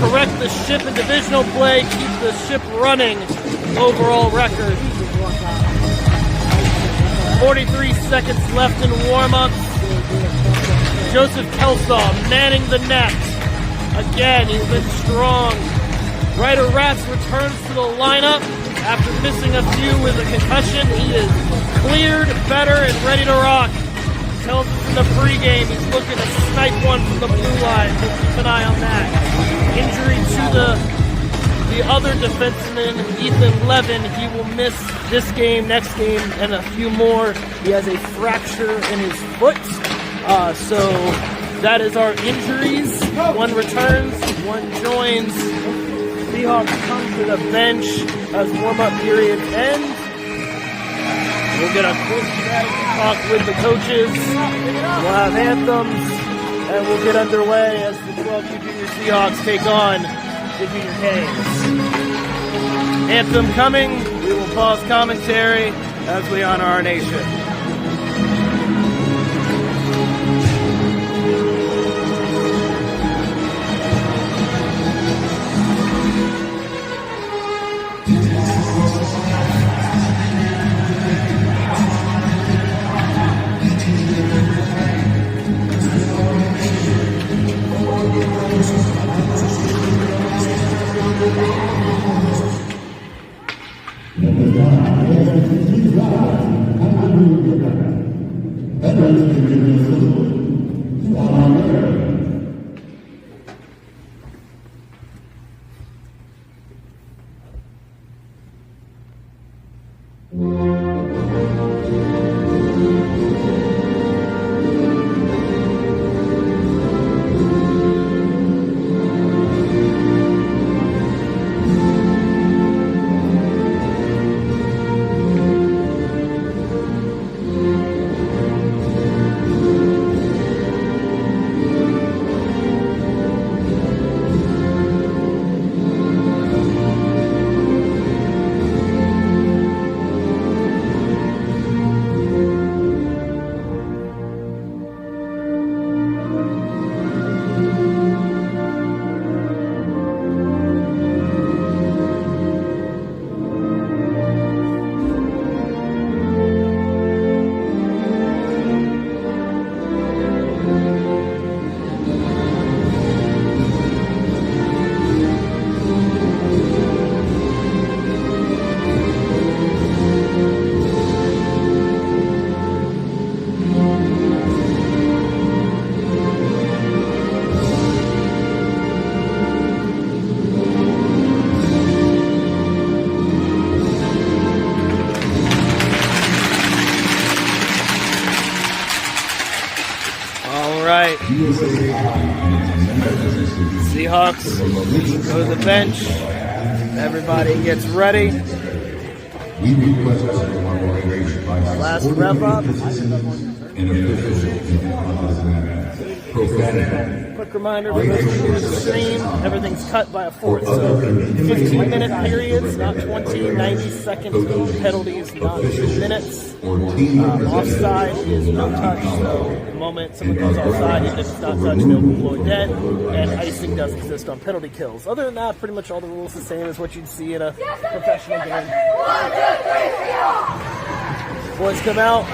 correct the ship in divisional play, keep the ship running. Overall record. 43 seconds left in warm-ups. Joseph Kelsaw manning the net. Again, he's been strong. Ryder Ratz returns to the lineup after missing a few with a concussion. He is cleared, better, and ready to rock. Tells us in the pregame he's looking to snipe one from the blue line. We'll keep an eye on that. Injury to the other defenseman, Ethan Levin. He will miss this game, next game, and a few more. He has a fracture in his foot. So that is our injuries. One returns, one joins. Seahawks come to the bench as warm-up period ends. We'll get a quick strategy talk with the coaches. We'll have anthems, and we'll get underway as the 12U Junior Seahawks take on the Junior Canes. Anthem coming. We will pause commentary as we honor our nation. Seahawks go to the bench. Everybody gets ready. Last rep up. Quick reminder for those of you in the stream, everything's cut by a fourth, so 15-minute periods, not 20, 90 seconds, penalties, not 2 minutes. Offside is no touch, so the moment someone goes offside, even if it's not touch, they'll be blown dead, and icing does exist on penalty kills. Other than that, pretty much all the rules the same as what you'd see in a professional game. 1, 2, 3, boys come out.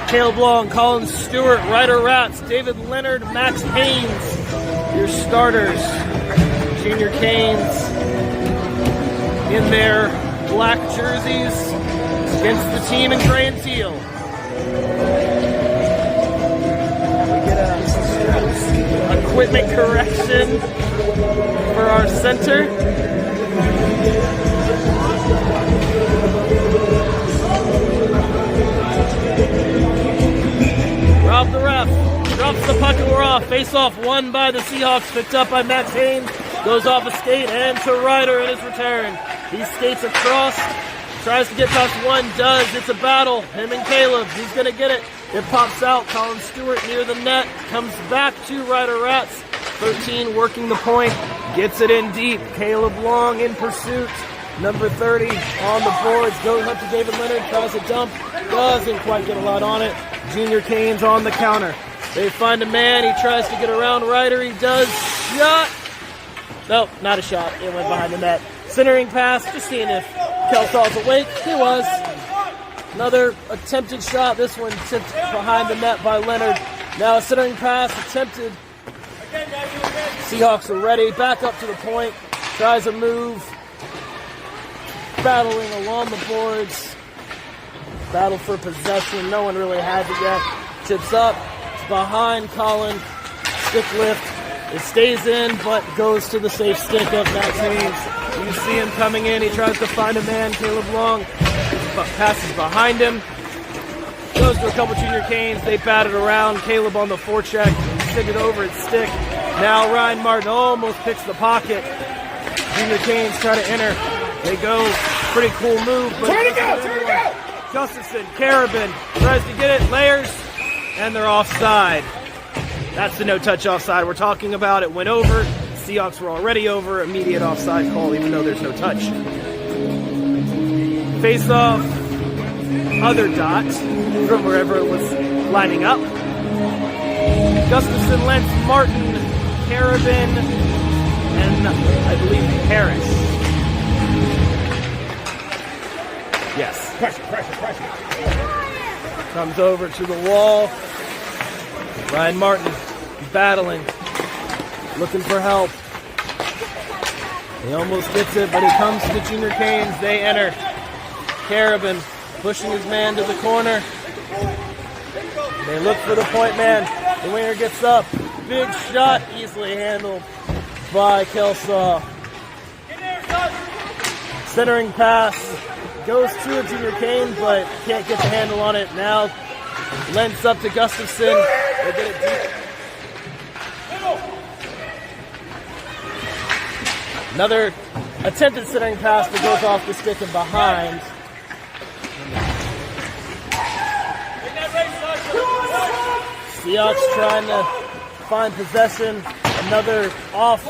Caleb Long, Colin Stewart, Ryder Ratz, David Leonard, Max Haynes, your starters. Junior Canes in their black jerseys against the team in gray and teal. We get a equipment correction for our center. Rob the ref drops the puck and we're off. Face off won by the Seahawks, picked up by Max Haynes. Goes off a skate and to Ryder in his return. He skates across, tries to get past one, does. It's a battle. Him and Caleb. He's going to get it. It pops out. Colin Stewart near the net. Comes back to Ryder Ratz. 13 working the point. Gets it in deep. Caleb Long in pursuit. Number 30 on the boards. Goes up to David Leonard. Tries to dump. Doesn't quite get a lot on it. Junior Canes on the counter. They find a man. He tries to get around Ryder. He does. Nope, not a shot. It went behind the net. Centering pass, just seeing if Kelsaw's awake. He was. Another attempted shot. This one tipped behind the net by Leonard. Now a centering pass attempted. Seahawks are ready. Back up to the point. Tries a move. Battling along the boards. Battle for possession. No one really has it yet. Tips up. It's behind Colin. Stick lift. It stays in, but goes to the safe stick of Max Haynes. You see him coming in. He tries to find a man. Caleb Long passes behind him. Goes to a couple junior canes. They bat it around. Caleb on the forecheck. Stick it over its stick. Now Ryan Martin almost picks the pocket. Junior canes try to enter. They go. Pretty cool move. But turn it go! Gustafson, Carabin tries to get it. Layers. And they're offside. That's the no-touch offside we're talking about. It went over. Seahawks were already over. Immediate offside call, even though there's no touch. Face-off. Other dot from wherever it was lining up. Gustafson, Lentz, Martin, Carabin, and I believe Harris. Yes. Pressure. Comes over to the wall. Ryan Martin battling, looking for help. He almost gets it, but he comes to the junior canes. They enter. Carabin pushing his man to the corner. They look for the point man. The winger gets up. Big shot, easily handled by Kelsaw. Centering pass goes to a junior cane, but can't get the handle on it. Now Lentz up to Gustafson. They get it deep. Another attempted centering pass that goes off the stick and behind. Seahawks trying to find possession. Another off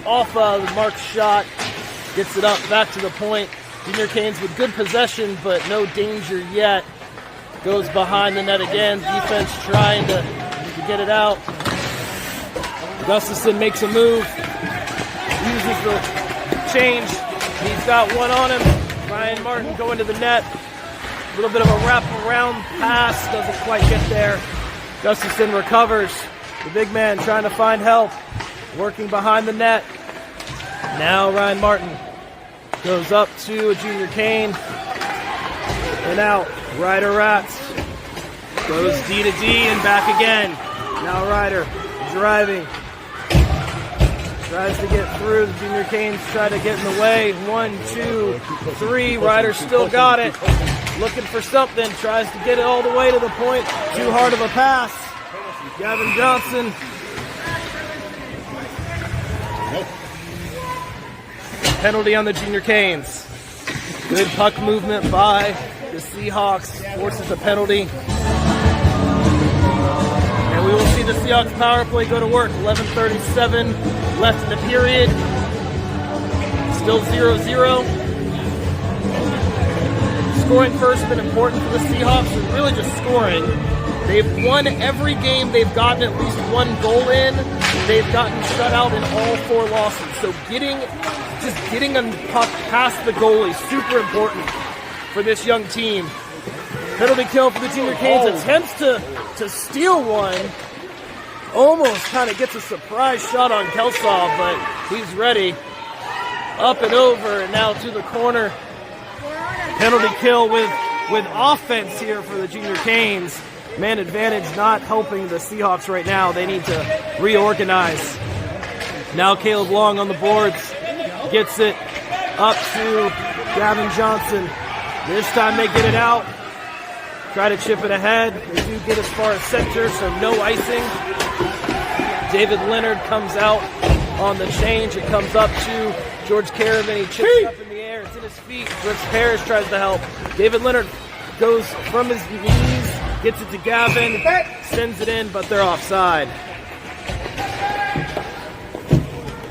the mark shot. Gets it up back to the point. Junior canes with good possession, but no danger yet. Goes behind the net again. Defense trying to get it out. Gustafson makes a move. Uses the change. He's got one on him. Ryan Martin going to the net. A little bit of a wrap-around pass. Doesn't quite get there. Gustafson recovers. The big man trying to find help. Working behind the net. Now Ryan Martin goes up to a junior cane. And out. Ryder Rats goes D to D and back again. Now Ryder driving. Tries to get through. The junior canes try to get in the way. 1, 2, 3. Ryder still got it. Looking for something. Tries to get it all the way to the point. Too hard of a pass. Gavin Johnson. Penalty on the junior canes. Good puck movement by the Seahawks. Forces a penalty. And we will see the Seahawks power play go to work. 11:37 left in the period. Still 0-0. Scoring first has been important for the Seahawks, and really just scoring. They've won every game. They've gotten at least one goal in. They've gotten shut out in all 4 losses. So getting a puck past the goal is super important for this young team. Penalty kill for the junior canes. Attempts to steal one. Almost kind of gets a surprise shot on Kelsaw, but he's ready. Up and over, and now to the corner. Penalty kill with offense here for the junior canes. Man advantage not helping the Seahawks right now. They need to reorganize. Now Caleb Long on the boards. Gets it up to Gavin Johnson. This time they get it out. Try to chip it ahead. They do get as far as center, so no icing. David Leonard comes out on the change. It comes up to George Carabin. He chips it up in the air. It's in his feet. Brooks Parrish tries to help. David Leonard goes from his knees, gets it to Gavin, sends it in, but they're offside.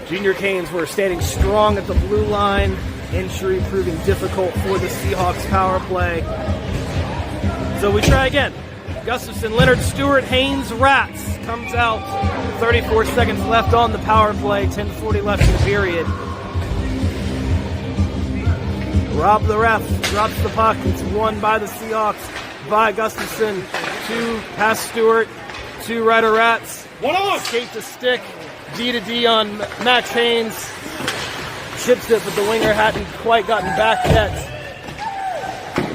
Junior canes were standing strong at the blue line. Entry proving difficult for the Seahawks power play. So we try again. Gustafson, Leonard, Stewart, Haynes, Rats. Comes out. 34 seconds left on the power play. 10:40 left in the period. Rob the ref drops the puck. It's won by the Seahawks by Gustafson. 2 past Stewart. 2 Ryder Rats. 1-on. Skate to stick. D to D on Max Haynes. Chips it, but the winger hadn't quite gotten back yet.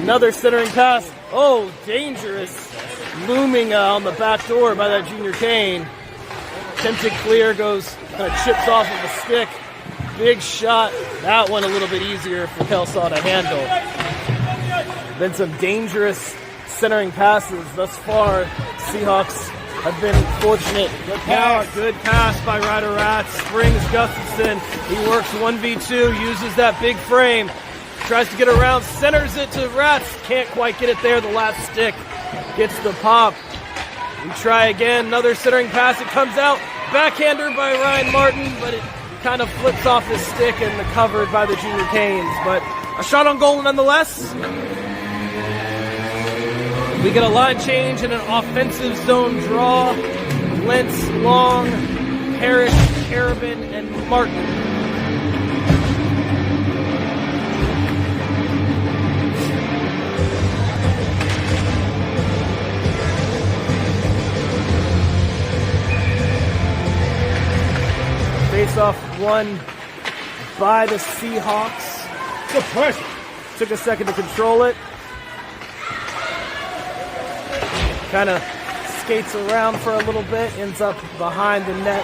Another centering pass. Oh, dangerous. Looming on the back door by that Junior Kane. Attempted clear, goes, kind of chips off of the stick. Big shot. That one a little bit easier for Kelsaw to handle. Then some dangerous centering passes thus far. Seahawks have been fortunate. Good pass by Ryder Rats. Springs Gustafson. He works 1v2, uses that big frame. Tries to get around, centers it to Rats. Can't quite get it there. The last stick gets the pop. We try again. Another centering pass. It comes out. Backhander by Ryan Martin, but it kind of flips off his stick and covered by the Junior Canes. But a shot on goal nonetheless. We get a line change and an offensive zone draw. Lentz, Long, Parrish, Carabin, and Martin. Face-off won by the Seahawks. Good pressure. Took a second to control it. Kind of skates around for a little bit, ends up behind the net.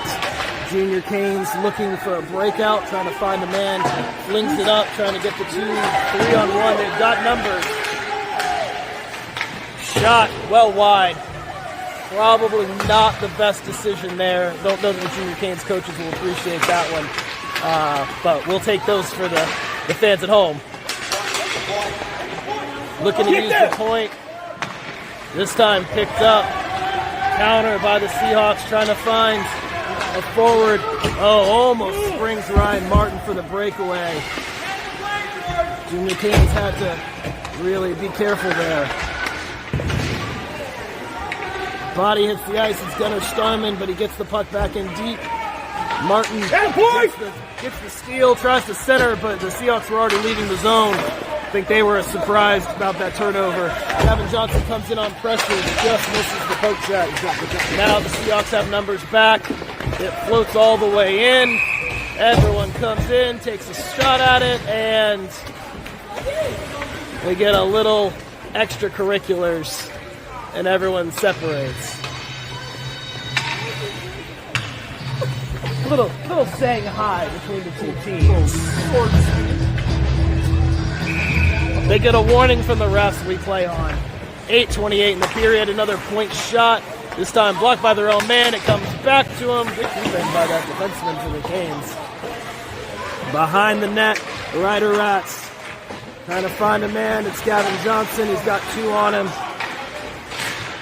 Junior Canes looking for a breakout, trying to find a man, flings it up, trying to get the 2-3-on-1. They've got numbers. Shot well wide. Probably not the best decision there. Don't know that the Junior Canes coaches will appreciate that one. But we'll take those for the fans at home. Looking to use the point. This time picked up. Counter by the Seahawks, trying to find a forward. Oh, almost springs Ryan Martin for the breakaway. Junior Canes had to really be careful there. Body hits the ice. It's Gunnar Starman, but he gets the puck back in deep. Martin gets the steal, tries to center, but the Seahawks were already leaving the zone. I think they were surprised about that turnover. Gavin Johnson comes in on pressure, just misses the poke shot. Now the Seahawks have numbers back. It floats all the way in. Everyone comes in, takes a shot at it, and we get a little extracurriculars, and everyone separates. A little saying hi between the two teams. They get a warning from the refs. We play on. 8:28 in the period. Another point shot. This time blocked by their own man. It comes back to him. Good defense by that defenseman for the Canes. Behind the net, Ryder Rats trying to find a man. It's Gavin Johnson. He's got 2 on him.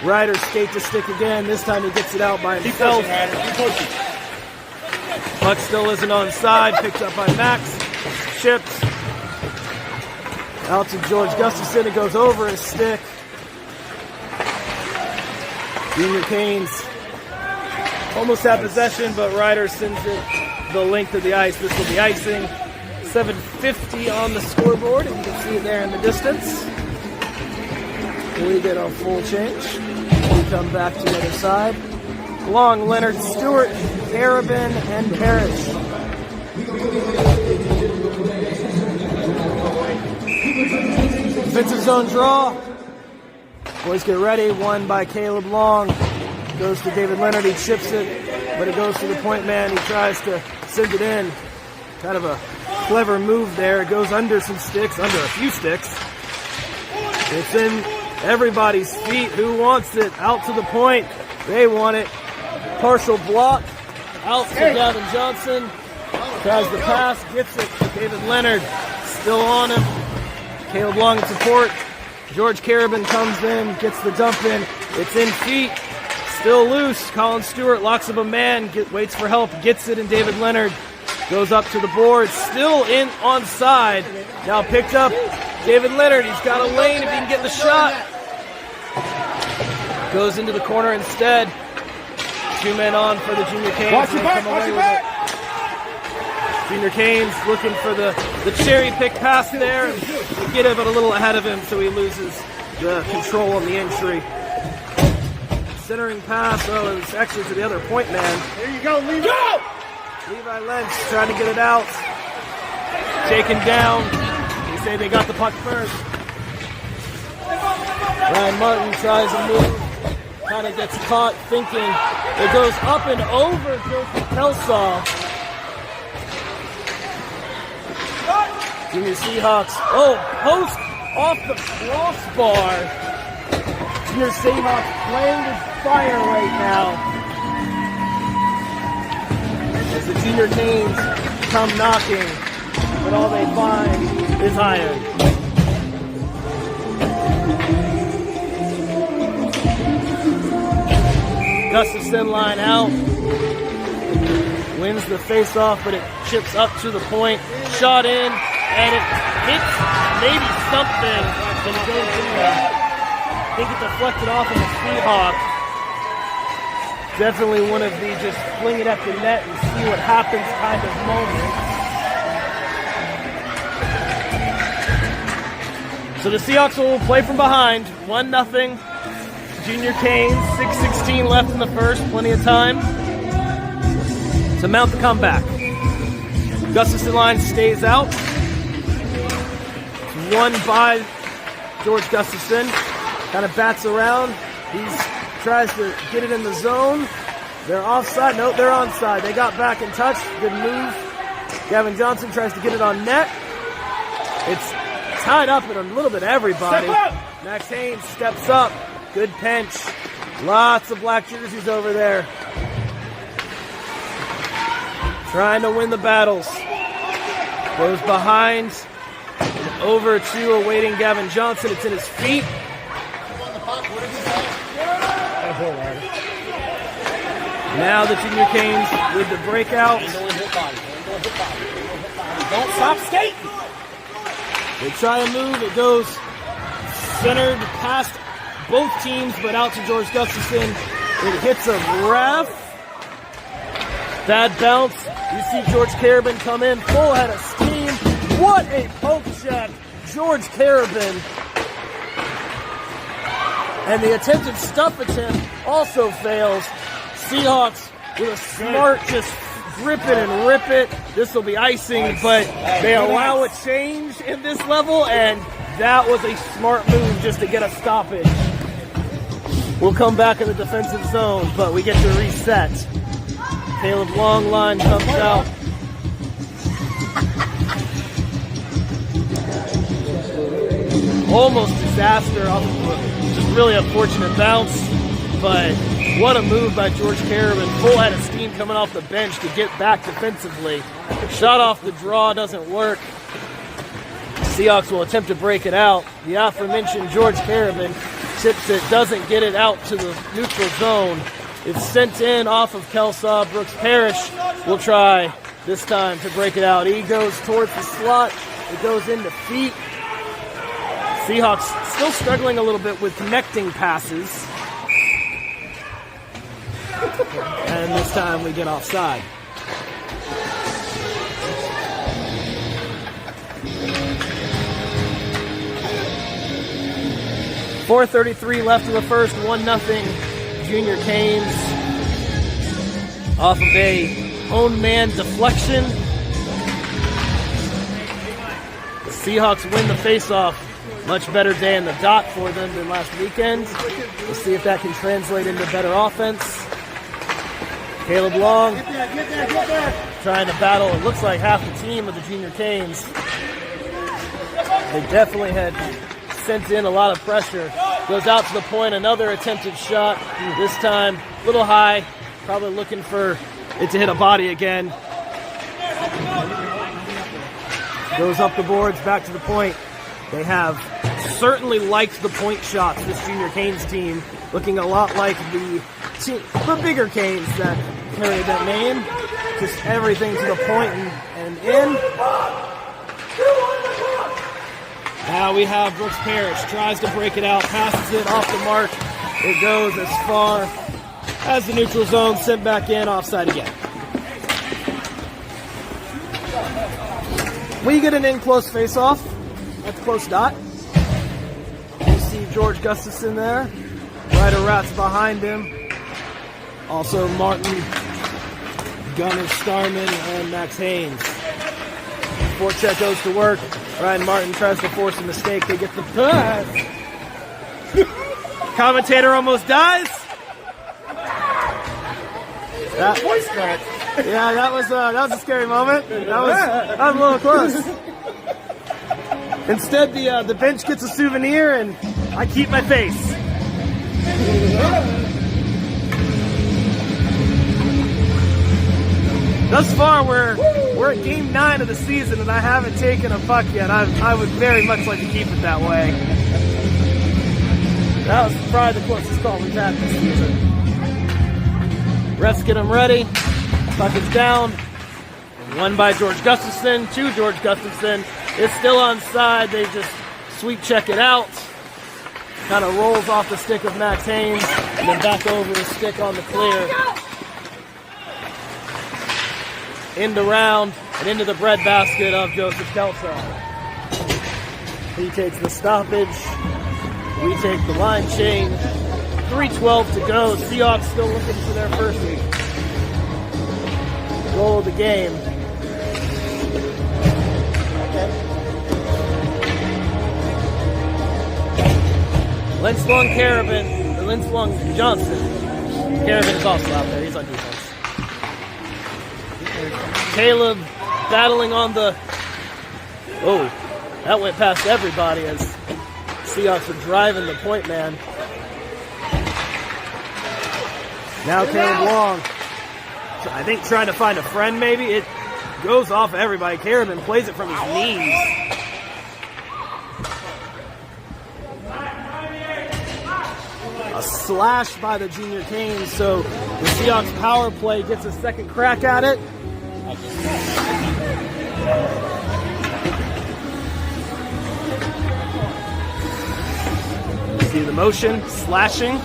Ryder skate to stick again. This time he gets it out by himself. Puck still isn't on side. Picked up by Max. Chips. Out to George Gustafson. It goes over his stick. Junior Canes almost have possession, but Ryder sends it the length of the ice. This will be icing. 7:50 on the scoreboard, and you can see it there in the distance. We get a full change. We come back to the other side. Long, Leonard, Stewart, Carabin, and Parrish. Defensive zone draw. Boys get ready. Won by Caleb Long. Goes to David Leonard. He chips it, but it goes to the point man. He tries to send it in. Kind of a clever move there. It goes under some sticks, under a few sticks. It's in everybody's feet. Who wants it? Out to the point. They want it. Partial block. Out to Gavin Johnson. Tries the pass. Gets it to David Leonard. Still on him. Caleb Long in support. George Carabin comes in. Gets the dump in. It's in feet. Still loose. Colin Stewart locks up a man. Waits for help. Gets it, and David Leonard goes up to the board. Still in onside. Now picked up David Leonard. He's got a lane if he can get the shot. Goes into the corner instead. 2 men on for the Junior Canes. Watch your back, watch your back. Junior Canes looking for the cherry pick pass there. And get it, but a little ahead of him, so he loses the control on the entry. Centering pass, it was actually to the other point man. There you go, Levi. Go! Levi Lynch trying to get it out. Taken down. They say they got the puck first. Ryan Martin tries to move. Kind of gets caught thinking. It goes up and over Joseph Kelsaw. Junior Seahawks. Post off the crossbar. Junior Seahawks playing with fire right now. As the Junior Canes come knocking, but all they find is iron. Gustafson line out. Wins the face-off, but it chips up to the point. Shot in, and it hits maybe something, and it goes in. I think it deflected off of the Seahawks. Definitely one of the just fling it at the net and see what happens kind of moments. So the Seahawks will play from behind, 1-0. Junior Canes, 6:16 left in the first, plenty of time to mount the comeback. Gustafson line stays out. It's won by George Gustafson. Kind of bats around. He tries to get it in the zone. They're offside. Nope, they're onside. They got back in touch. Good move. Gavin Johnson tries to get it on net. It's tied up in a little bit of everybody. Max Haynes steps up. Good pinch. Lots of black jerseys over there. Trying to win the battles. Goes behind. And over to awaiting Gavin Johnson. It's in his feet. Now the Junior Canes with the breakout. Don't stop skating. They try a move. It goes centered past both teams, but out to George Gustafson. It hits a ref. Bad bounce. You see George Carabin come in, full head of steam. What a poke check. George Carabin. And the attempted stuff attempt also fails. Seahawks with a smart just grip it and rip it. This will be icing, but they allow a change in this level, and that was a smart move just to get a stoppage. We'll come back in the defensive zone, but we get to reset. Caleb Longline comes out. Almost disaster off of just really a fortunate bounce, but what a move by George Carabin. Full head of steam coming off the bench to get back defensively. Shot off the draw doesn't work. Seahawks will attempt to break it out. The aforementioned George Carabin chips it, doesn't get it out to the neutral zone. It's sent in off of Kelsaw. Brooks Parrish will try this time to break it out. He goes towards the slot. It goes into feet. Seahawks still struggling a little bit with connecting passes. And this time we get offside. .433 left in the first, 1-0 Junior Canes off of a own man deflection. The Seahawks win the faceoff. Much better day in the dot for them than last weekend. We'll see if that can translate into better offense. Caleb Long trying to battle, it looks like half the team of the Junior Canes. They definitely had sent in a lot of pressure. Goes out to the point, another attempted shot. This time, a little high. Probably looking for it to hit a body again. Goes up the boards, back to the point. They have certainly liked the point shots, this Junior Canes team. Looking a lot like the bigger Canes that carry that name. Just everything to the point and in. Now we have Brooks Parrish, tries to break it out, passes it off the mark. It goes as far as the neutral zone, sent back in, offside again. We get an in-close face-off at the close dot. You see George Gustafson there. Ryder Ratz behind him. Also Martin, Gunnar Starman, and Max Haynes. Forecheck goes to work. Ryan Martin tries to force a mistake. They get the pass. Commentator almost dies. Voice crack. Yeah, that was a scary moment. That was a little close. Instead, the bench gets a souvenir, and I keep my face. Thus far, we're at game 9 of the season, and I haven't taken a puck yet. I would very much like to keep it that way. That was probably the closest call we've had this season. Refs get him ready. Puck is down. One by George Gustafson to George Gustafson. It's still onside. They just sweep check it out. Kind of rolls off the stick of Max Haynes and then back over the stick on the clear. Into round and into the breadbasket of Joseph Kelso. He takes the stoppage. We take the line change. 3:12 to go. Seahawks still looking for their first goal of the game. Linslong Carabin, or Linslong Johnson. Carabin is also out there. He's on defense. Caleb battling on the... Oh, that went past everybody as Seahawks are driving the point man. Now Caleb Long, I think trying to find a friend maybe. It goes off everybody. Carabin plays it from his knees. A slash by the junior Canes, so the Seahawks power play gets a second crack at it. See the motion, slashing,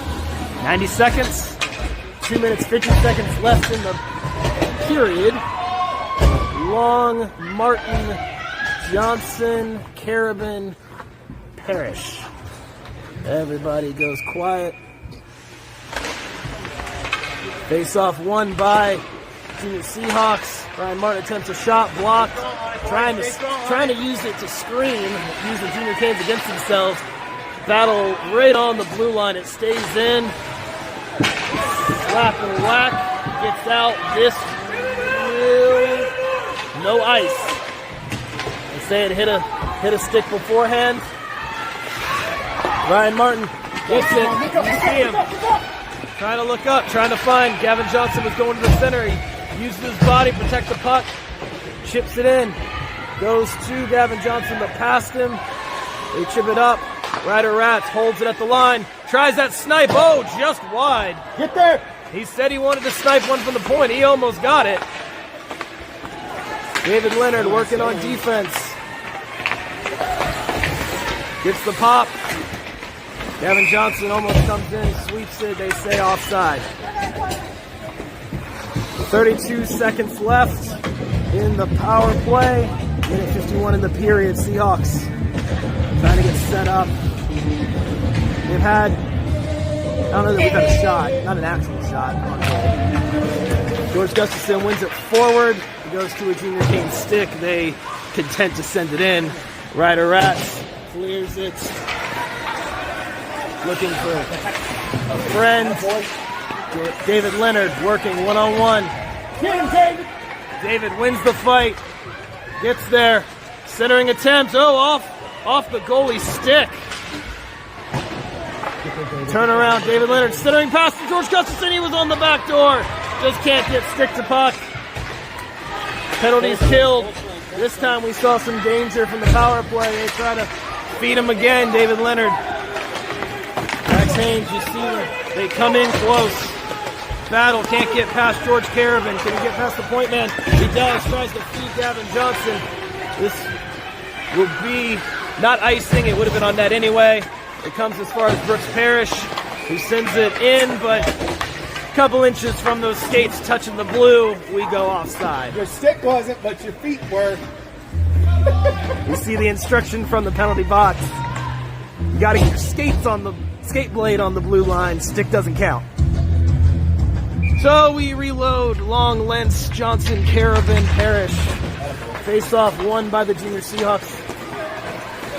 90 seconds. 2 minutes, 50 seconds left in the period. Long, Martin, Johnson, Carabin, Parrish. Everybody goes quiet. Face off won by Junior Seahawks. Ryan Martin attempts a shot, blocked. Trying to use it to screen, use the Junior Canes against themselves. Battle right on the blue line. It stays in. Slap and whack, gets out. This will no ice. They say it hit a stick beforehand. Ryan Martin gets it. You see him trying to look up, trying to find. Gavin Johnson was going to the center. He uses his body, protect the puck, chips it in. Goes to Gavin Johnson, but past him. They chip it up. Ryder Ratz holds it at the line. Tries that snipe. Oh, just wide. Get there. He said he wanted to snipe one from the point. He almost got it. David Leonard working on defense. Gets the pop. Gavin Johnson almost comes in, sweeps it. They say offside. 32 seconds left in the power play. Minute 51 in the period. Seahawks trying to get set up. They've had... I don't know that we've had a shot, not an actual shot on goal. George Gustafson wins it forward. It goes to a junior Cane stick. They content to send it in. Ryder Ratz clears it. Looking for a friend. David Leonard working one-on-one. David wins the fight. Gets there. Centering attempt. Oh, off the goalie's stick. Turn around, David Leonard centering pass to George Gustafson. He was on the back door. Just can't get stick to puck. Penalties killed. This time we saw some danger from the power play. They try to feed him again, David Leonard. Max Haynes, you see them. They come in close. Battle, can't get past George Carabin. Can he get past the point man? He does, tries to feed Gavin Johnson. This will be not icing. It would have been on net anyway. It comes as far as Brooks Parrish. He sends it in, but a couple inches from those skates touching the blue, we go offside. Your stick wasn't, but your feet were. You see the instruction from the penalty box. You gotta get your skates on the skate blade on the blue line. Stick doesn't count. So we reload. Long, Lentz, Johnson, Carabin, Parrish. Face off won by the junior Seahawks.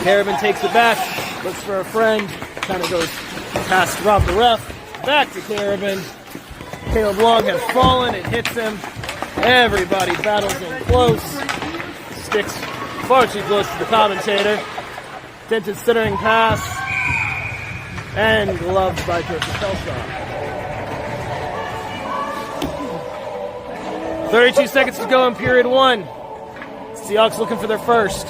Carabin takes it back, looks for a friend, kind of goes past Rob the ref, back to Carabin. Caleb Long has fallen, it hits him. Everybody battles in close. Sticks far too close to the commentator. Dented centering pass. And gloved by Joseph Kelsall. 32 seconds to go in period one. Seahawks looking for their first.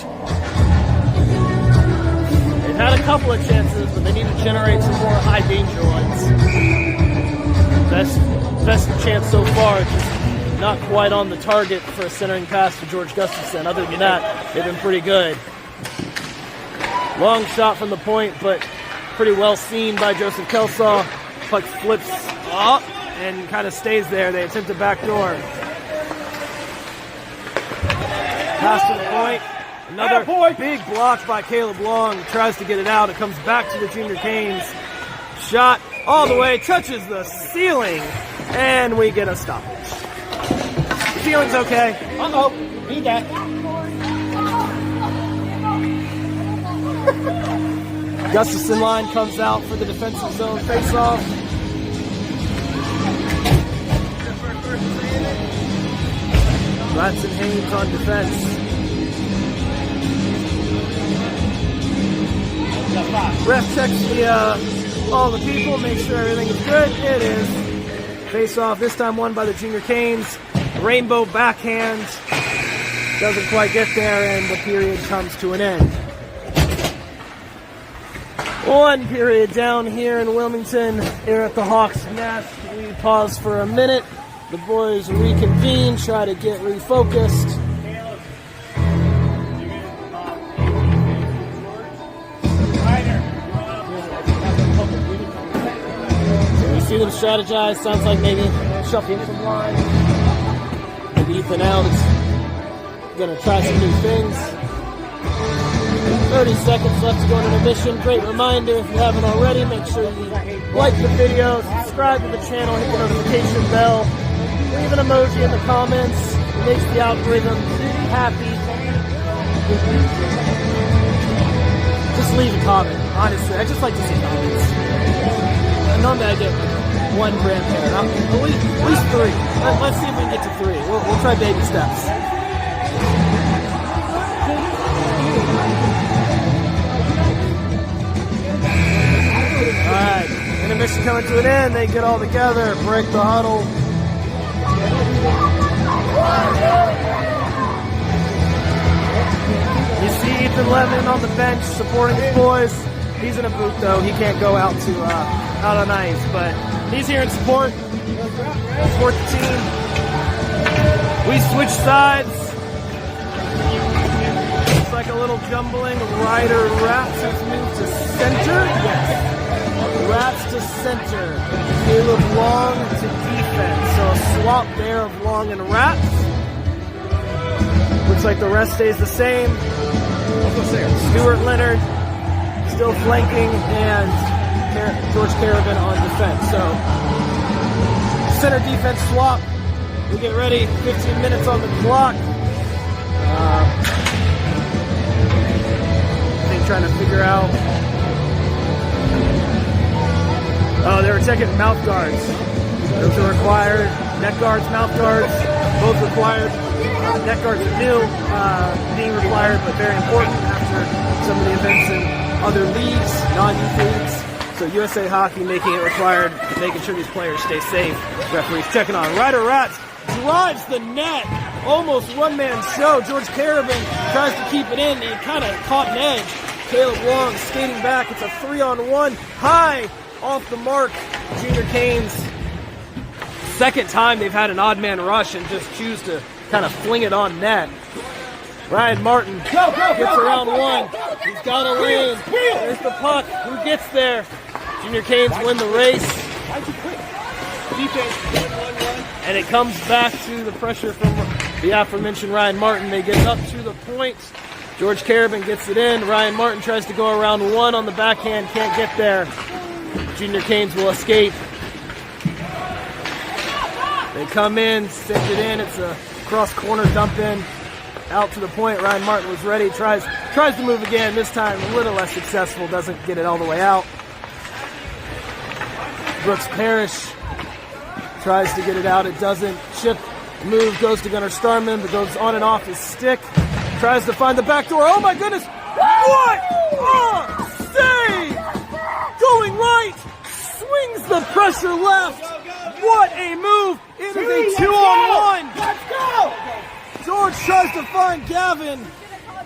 They've had a couple of chances, but they need to generate some more high danger ones. Best chance so far, just not quite on the target for a centering pass to George Gustafson. Other than that, they've been pretty good. Long shot from the point, but pretty well seen by Joseph Kelsall. Puck flips up and kind of stays there. They attempt a backdoor. Pass to the point. Another big block by Caleb Long. Tries to get it out. It comes back to the junior Canes. Shot all the way. Touches the ceiling. And we get a stoppage. The ceiling's okay. Uh-oh. Need that. Gustafson line comes out for the defensive zone face-off. Glatz and Haynes on defense. Ref checks all the people, makes sure everything is good. It is. Face-off, this time won by the junior Canes. Rainbow backhand. Doesn't quite get there, and the period comes to an end. One period down here in Wilmington, here at the Hawks Nest. We pause for a minute. The boys reconvene, try to get refocused. So we see them strategize. Sounds like maybe shuffling some lines. Maybe Ethan out is going to try some new things. 30 seconds left to go into intermission. Great reminder, if you haven't already, make sure you like the video, subscribe to the channel, hit the notification bell, leave an emoji in the comments. It makes the algorithm happy. Just leave a comment, honestly. I just like to see comments. And normally I get one grandparent. At least three. Let's see if we can get to three. We'll try baby steps. Alright, intermission coming to an end. They get all together, break the huddle. You see Ethan Levin on the bench supporting his boys. He's in a boot though. He can't go out on ice, but he's here in support. Support the team. We switch sides. Looks like a little jumbling. Ryder Raps has moved to center. Yes. Raps to center. Caleb Long to defense. So a swap there of Long and Raps. Looks like the rest stays the same. Stuart Leonard still flanking, and George Carabin on defense. So center defense swap. We get ready. 15 minutes on the clock. I think trying to figure out. Oh, they were checking mouth guards. Those are required. Neck guards, mouth guards, both required. Neck guards are new, being required, but very important after some of the events in other leagues, non-youth leagues. So USA Hockey making it required, making sure these players stay safe. Referees checking on. Ryder Rats drives the net. Almost one-man show. George Carabin tries to keep it in. He kind of caught an edge. Caleb Long skating back. It's a 3-on-1. High off the mark. Junior Canes. Second time they've had an odd man rush and just choose to kind of fling it on net. Ryan Martin gets around one. He's got a lane. There's the puck. Who gets there? Junior Canes win the race. Why'd you quit? Defense, 1-1-1. And it comes back to the pressure from the aforementioned Ryan Martin. They get up to the point. George Carabin gets it in. Ryan Martin tries to go around one on the backhand. Can't get there. Junior Canes will escape. They come in, send it in. It's a cross corner dump in. Out to the point. Ryan Martin was ready. Tries to move again. This time a little less successful. Doesn't get it all the way out. Brooks Parrish tries to get it out. It doesn't. Chip move goes to Gunnar Starman, but goes on and off his stick. Tries to find the back door. Oh my goodness! What a save! Going right, swings the pressure left. What a move! It is a 2-on-1. Let's go! George tries to find Gavin.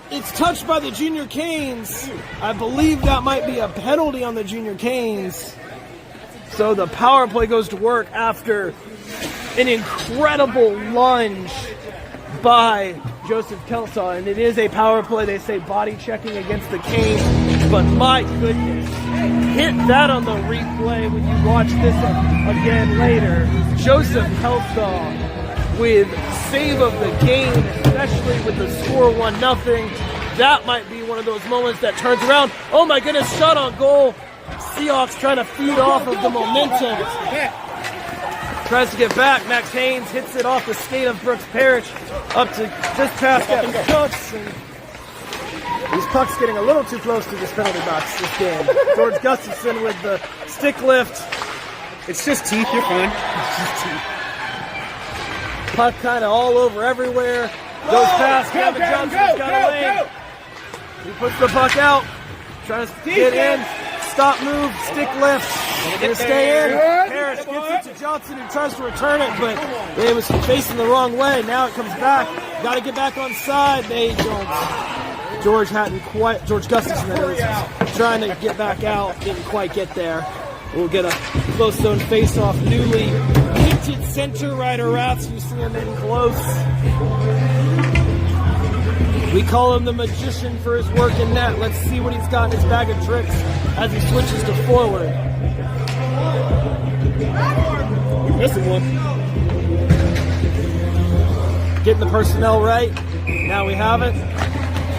It's touched by the Junior Canes. I believe that might be a penalty on the Junior Canes. So the power play goes to work after an incredible lunge by Joseph Kelsaw. And it is a power play. They say body checking against the Canes. But my goodness, hit that on the replay when you watch this again later. Joseph Kelsaw with save of the game, especially with the score 1-0. That might be one of those moments that turns around. Oh my goodness, shot on goal. Seahawks trying to feed off of the momentum. Tries to get back. Max Haynes hits it off the skate of Brooks Parrish up to just past Gavin Johnson. These pucks getting a little too close to this penalty box this game. George Gustafson with the stick lift. It's just teeth, you're fine. It's just teeth. Puck kind of all over everywhere. Goes past Gavin Johnson's got a lane. He puts the puck out. Tries to get in. Stop move, stick lift. Gonna stay in. Parrish gets it to Johnson, who tries to return it, but they was facing the wrong way. Now it comes back. Got to get back on side. They don't. George Gustafson that is, trying to get back out. Didn't quite get there. We'll get a close zone face-off. Newly painted center Ryder Rats. You see him in close. We call him the magician for his work in net. Let's see what he's got in his bag of tricks as he switches to forward. Missing one. Getting the personnel right. Now we have it.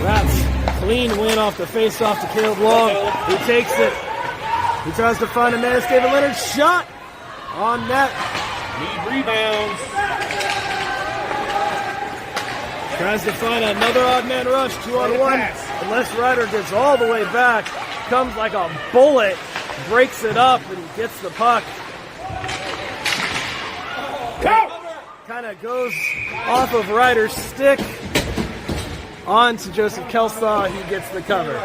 Rats, clean win off the face-off to Caleb Long. He takes it. He tries to find a man. David Leonard shot on net. Need rebounds. Tries to find another odd man rush, 2-on-1. Unless Ryder gets all the way back, comes like a bullet, breaks it up, and gets the puck. Kind of goes off of Ryder's stick on to Joseph Kelsaw. He gets the cover.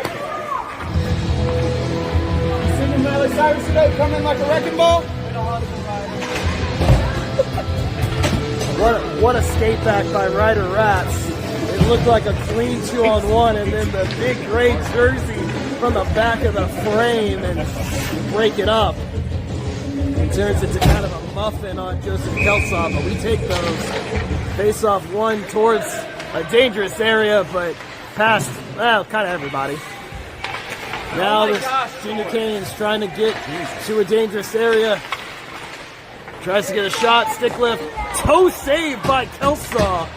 Singing Miley Cyrus today, coming like a wrecking ball. What a skate back by Ryder Rats. It looked like a clean 2-on-1, and then the big gray jersey from the back of the frame and break it up. It turns into kind of a muffin on Joseph Kelsaw, but we take those. Face off one towards a dangerous area, but past, well, kind of everybody. Now the Junior Canes trying to get to a dangerous area. Tries to get a shot, stick lift, toe save by Kelsaw.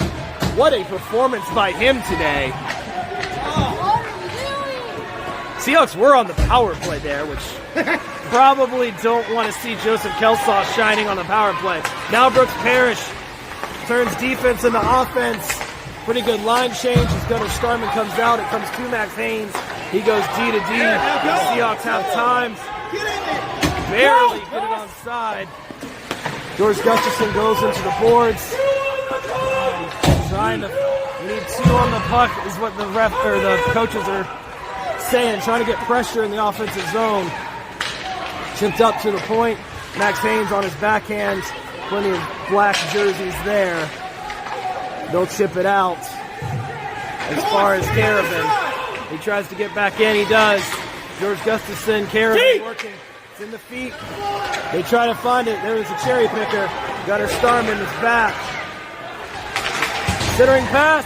What a performance by him today. Seahawks were on the power play there, which probably don't want to see Joseph Kelsaw shining on the power play. Now Brooks Parrish turns defense into offense. Pretty good line change as Gunnar Starman comes out. It comes to Max Haynes. He goes D to D. The Seahawks have time. Barely get it on side. George Gustafson goes into the boards. Trying to lead two on the puck is what the ref or the coaches are saying. Trying to get pressure in the offensive zone. Chipped up to the point. Max Haynes on his backhand. Plenty of black jerseys there. They'll chip it out. As far as Carabin, he tries to get back in. He does. George Gustafson, Carabin working. It's in the feet. They try to find it. There is a cherry picker. Gunnar Starman is back. Centering pass.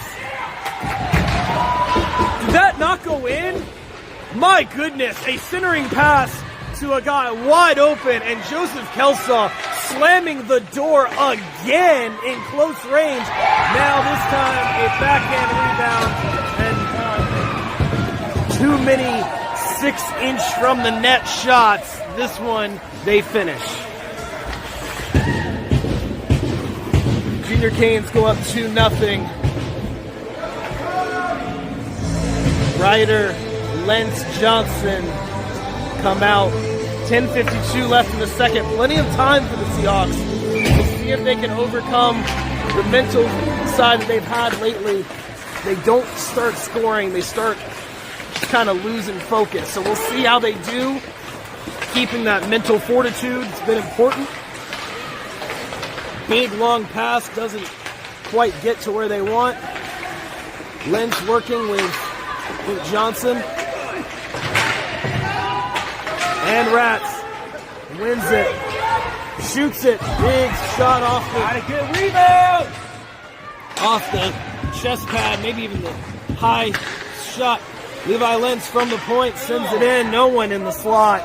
Did that not go in? My goodness, a centering pass to a guy wide open, and Joseph Kelsaw slamming the door again in close range. Now this time a backhand rebound, and too many 6-inch from the net shots. This one they finish. Junior Canes go up 2-0. Ryder, Lentz, Johnson come out. 10:52 left in the second. Plenty of time for the Seahawks. We'll see if they can overcome the mental side that they've had lately. They don't start scoring. They start kind of losing focus. So we'll see how they do. Keeping that mental fortitude has been important. Big long pass doesn't quite get to where they want. Lentz working with Johnson. And Rats wins it. Shoots it. Big shot off the good rebound. Off the chest pad, maybe even the high shot. Levi Lentz from the point sends it in. No one in the slot.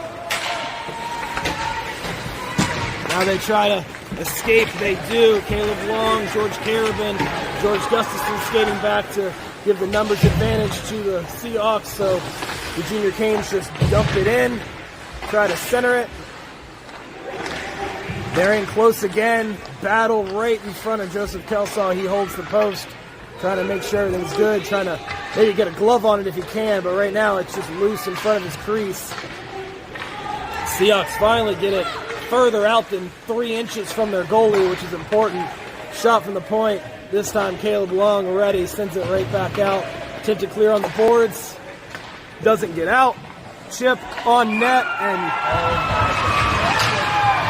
Now they try to escape. They do. Caleb Long, George Carabin, George Gustafson skating back to give the numbers advantage to the Seahawks. So the Junior Canes just dump it in. Try to center it. They're in close again. Battle right in front of Joseph Kelsaw. He holds the post. Trying to make sure everything's good. Trying to maybe get a glove on it if he can. But right now it's just loose in front of his crease. Seahawks finally get it further out than 3 inches from their goalie, which is important. Shot from the point. This time Caleb Long already sends it right back out. Attempted clear on the boards. Doesn't get out. Chip on net, and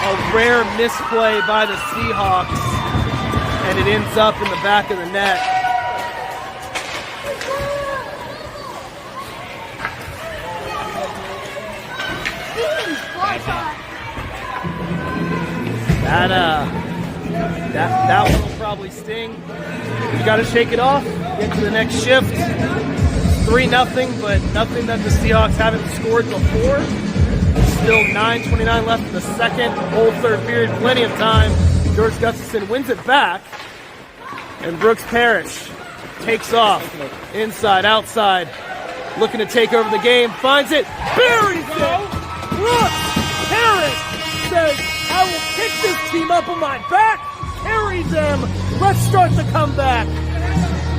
a rare misplay by the Seahawks, and it ends up in the back of the net. That one will probably sting. You got to shake it off, get to the next shift. 3-0, but nothing that the Seahawks haven't scored before. Still 9:29 left in the second. Whole third period, plenty of time. George Gustafson wins it back, and Brooks Parrish takes off. Inside, outside, looking to take over the game. Finds it, buries it. Brooks Parrish says, "I will pick this team up on my back." Carry them. Let's start the comeback.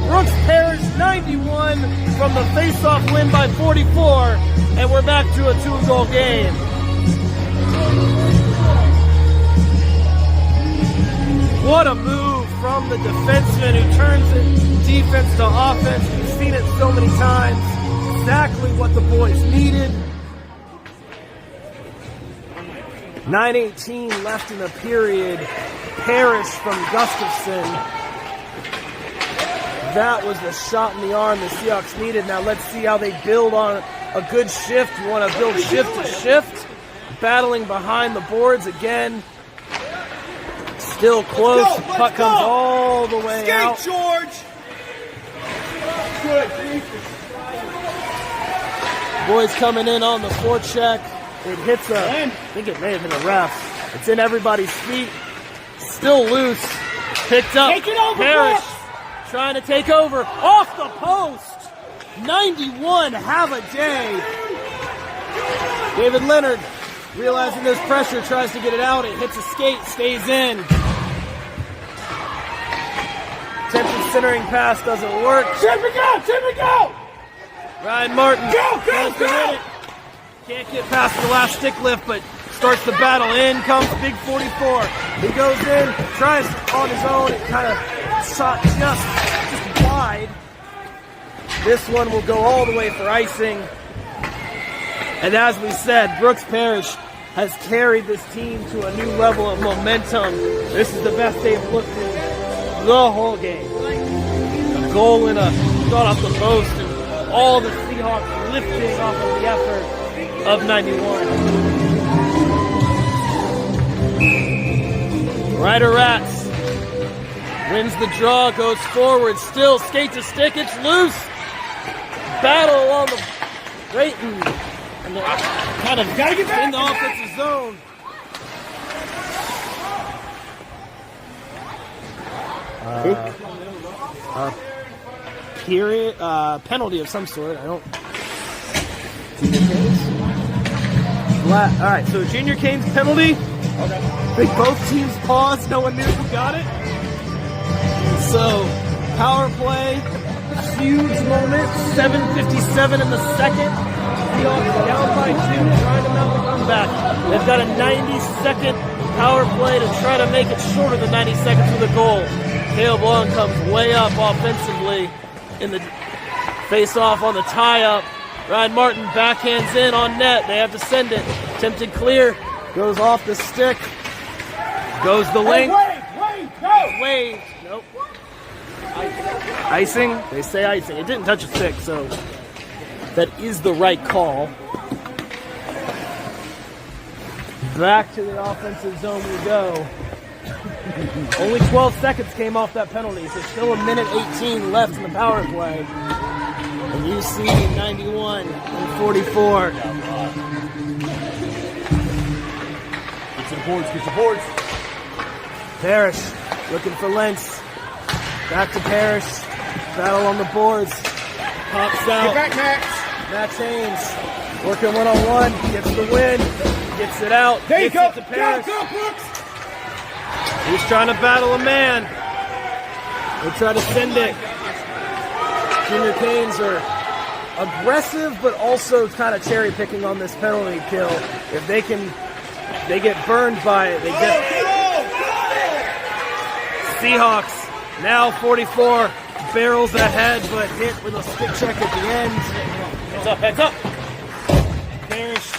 Brooks Parrish 91 from the face-off win by 44, and we're back to a 2-goal game. What a move from the defenseman who turns it defense to offense. We've seen it so many times. Exactly what the boys needed. 9:18 left in the period. Parrish from Gustafson. That was the shot in the arm the Seahawks needed. Now let's see how they build on a good shift. You want to build shift to shift. Battling behind the boards again. Still close. Puck comes all the way out. Skate, George! Good. Boys coming in on the forecheck. It hits I think it may have been a ref. It's in everybody's feet. Still loose. Picked up. Take it over, Parrish. Brooks. Trying to take over. Off the post. 91. Have a day. David Leonard, realizing there's pressure, tries to get it out. It hits a skate. Stays in. Attempted centering pass doesn't work. Timmy, go! Timmy, go! Ryan Martin. Go! Tries to win it. Can't get past the last stick lift, but starts the battle. In comes Big 44. He goes in, tries on his own. It kind of shot just wide. This one will go all the way for icing. And as we said, Brooks Parrish has carried this team to a new level of momentum. This is the best they've looked in the whole game. A goal and a shot off the post, and all the Seahawks lifting off of the effort of 91. Ryder Rats wins the draw, goes forward, still skate to stick, it's loose. Battle on the Brayton, and kind of Gotta get back, in the get offensive zone. Penalty of some sort. I don't. All right, so Junior Canes penalty. Okay. Both teams paused. No one knew who got it. So power play, huge moment. 7:57 in the second. Seahawks down by 2, trying to mount the comeback. They've got a 90-second power play to try to make it shorter than 90 seconds with a goal. Caleb Long comes way up offensively in the face-off on the tie-up. Ryan Martin backhands in on net. They have to send it. Attempted clear. Goes off the stick. Goes the length. Wave. Nope. Icing. They say icing. It didn't touch a stick, so that is the right call. Back to the offensive zone we go. Only 12 seconds came off that penalty, so still a minute 18 left in the power play. And you see 91 and 44. Get your boards. Parrish looking for Lentz. Back to Parrish. Battle on the boards. Pops out. Get back, Max. Max Haynes working one-on-one. Gets the win. Gets it out. There you gets go. it to Parrish. Go, Brooks. He's trying to battle a man. They try to send it. Junior Canes are aggressive, but also kind of cherry picking on this penalty kill. If they get burned by it. They get Seahawks now 44 barrels ahead, but hit with a stick check at the end. Heads up. Parrish.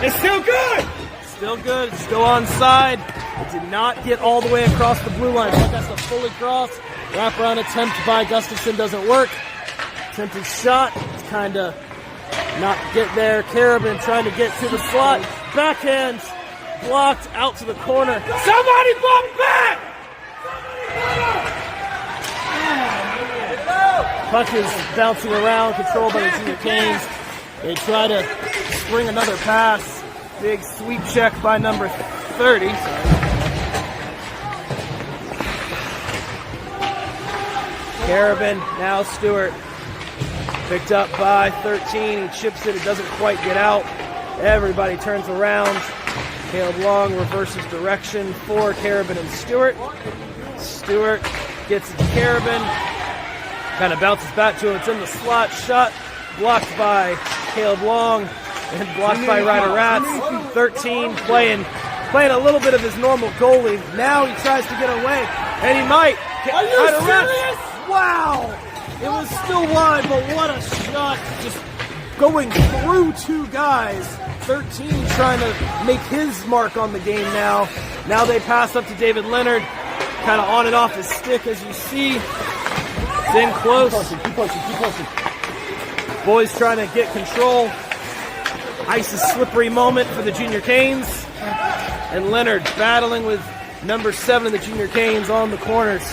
It's still good. Still good. Still onside. It did not get all the way across the blue line. But that's a fully cross. Wraparound attempt by Gustafson doesn't work. Attempted shot. Kind of not get there. Carabin trying to get to the slot. Backhand blocked out to the corner. Somebody bump back. Puck is bouncing around, controlled by the Junior Canes. They try to spring another pass. Big sweep check by number 30. Carabin, now Stewart. Picked up by 13. He chips it. It doesn't quite get out. Everybody turns around. Caleb Long reverses direction for Carabin and Stewart. Stewart gets it to Carabin. Kind of bounces back to him. It's in the slot. Shot blocked by Caleb Long and blocked by Ryder Ratz. 13 playing a little bit of his normal goalie. Now he tries to get away, and he might. Are you Ryder Ratz. serious? Wow! It was still wide, but what a shot. Just going through two guys. 13 trying to make his mark on the game now. Now they pass up to David Leonard. Kind of on and off his stick, as you see. It's in close. Keep pushing. Boys trying to get control. Ice's slippery moment for the Junior Canes. And Leonard battling with number 7 of the Junior Canes on the corners.